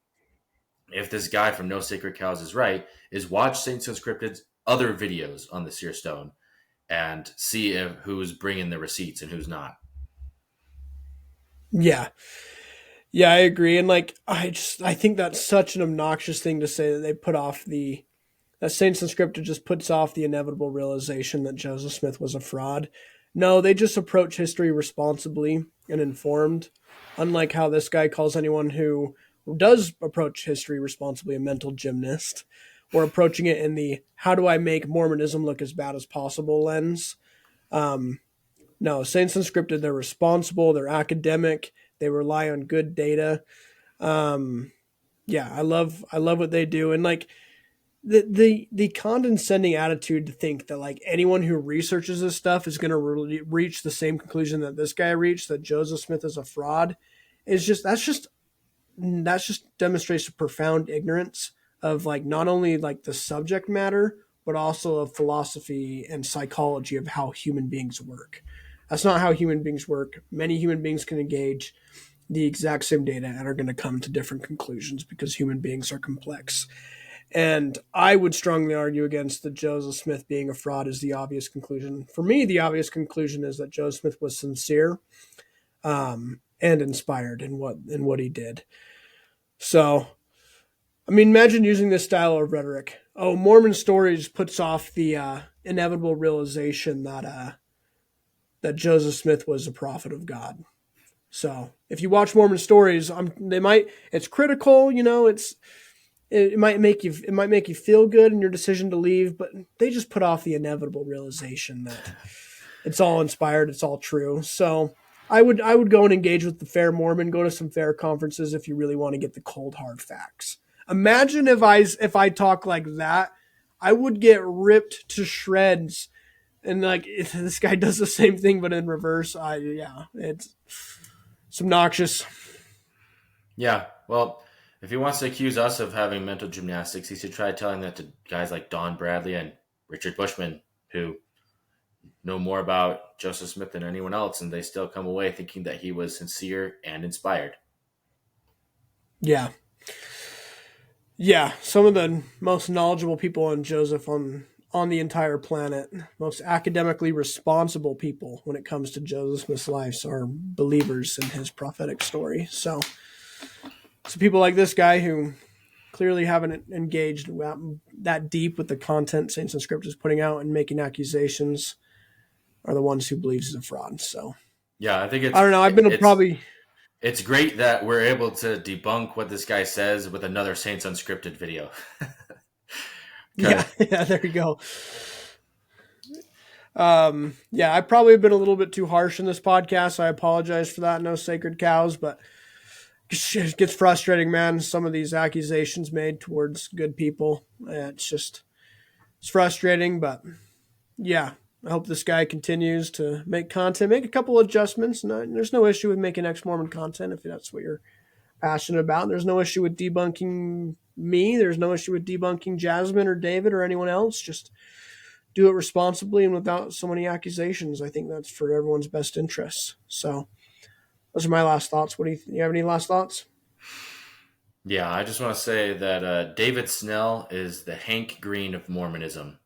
if this guy from No Sacred Cows is right, is watch Saints Unscripted's other videos on the Seer Stone and see who's bringing the receipts and who's not. Yeah. Yeah, I agree. And I think that's such an obnoxious thing to say that they put off that Saints Unscripted just puts off the inevitable realization that Joseph Smith was a fraud. No, they just approach history responsibly and informed, unlike how this guy calls anyone who does approach history responsibly a mental gymnast. We're approaching it in the how do I make Mormonism look as bad as possible lens. No, Saints Unscripted, they're responsible, they're academic, they rely on good data. Yeah, I love what they do. And the condescending attitude to think that anyone who researches this stuff is going to reach the same conclusion that this guy reached, that Joseph Smith is a fraud, is just demonstrates a profound ignorance of not only the subject matter, but also of philosophy and psychology of how human beings work. That's not how human beings work. Many human beings can engage the exact same data and are going to come to different conclusions because human beings are complex. And I would strongly argue against the Joseph Smith being a fraud is the obvious conclusion. For me, the obvious conclusion is that Joseph Smith was sincere and inspired in what he did. So, I mean, imagine using this style of rhetoric. Oh, Mormon Stories puts off the inevitable realization that Joseph Smith was a prophet of God. So, if you watch Mormon Stories, it's critical, it might make you feel good in your decision to leave, but they just put off the inevitable realization that it's all inspired, it's all true. So I would go and engage with the Fair Mormon, go to some fair conferences if you really want to get the cold hard facts. Imagine if I talk like that, I would get ripped to shreds. And if this guy does the same thing but in reverse, it's obnoxious. Yeah, well, if he wants to accuse us of having mental gymnastics, he should try telling that to guys like Don Bradley and Richard Bushman, who know more about Joseph Smith than anyone else, and they still come away thinking that he was sincere and inspired. Yeah. Yeah, some of the most knowledgeable people on Joseph on the entire planet, most academically responsible people when it comes to Joseph Smith's life are believers in his prophetic story. So people like this guy who clearly haven't engaged that deep with the content Saints Unscripted is putting out and making accusations are the ones who believes he's a fraud. So Yeah, I think it's. I don't know. I've been probably. It's great that we're able to debunk what this guy says with another Saints Unscripted video. Yeah, there you go. I probably have been a little bit too harsh in this podcast. I apologize for that. No sacred cows, but it gets frustrating, man. Some of these accusations made towards good people. It's frustrating, but yeah, I hope this guy continues to make content, make a couple adjustments. There's no issue with making ex-Mormon content if that's what you're passionate about. There's no issue with debunking me. There's no issue with debunking Jasmine or David or anyone else. Just do it responsibly and without so many accusations. I think that's for everyone's best interests. So those are my last thoughts. What do you have any last thoughts? Yeah, I just want to say that David Snell is the Hank Green of Mormonism.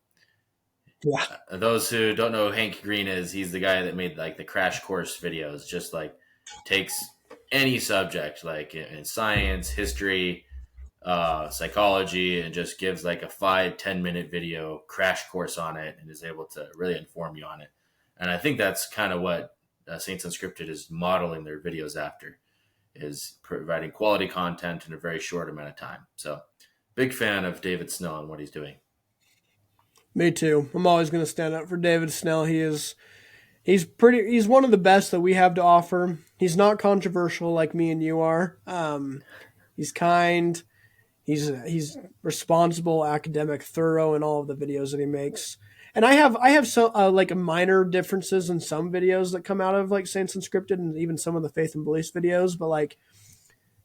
Yeah. Those who don't know who Hank Green is, he's the guy that made like the crash course videos, just like takes any subject like in science, history, psychology, and just gives like a 5-10 minute video crash course on it and is able to really inform you on it. And I think that's kind of what Saints Unscripted is modeling their videos after, is providing quality content in a very short amount of time. So big fan of David Snell and what he's doing. Me too. I'm always going to stand up for David Snell. He's one of the best that we have to offer. He's not controversial like me and you are. He's kind. He's responsible, academic, thorough in all of the videos that he makes. And I have so like minor differences in some videos that come out of like Saints Unscripted and even some of the Faith and Beliefs videos, but like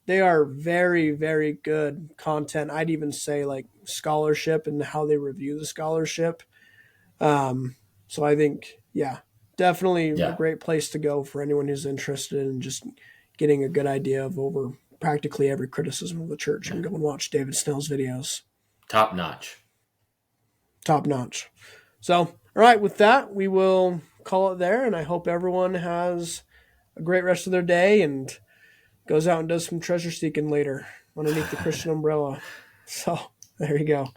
they are very, very good content. I'd even say like scholarship and how they review the scholarship. So I think, definitely a great place to go for anyone who's interested in just getting a good idea of over practically every criticism of the church, and go and watch David Snell's videos. Top notch. So, all right, with that, we will call it there, and I hope everyone has a great rest of their day and goes out and does some treasure seeking later underneath the Christian umbrella. So, there you go.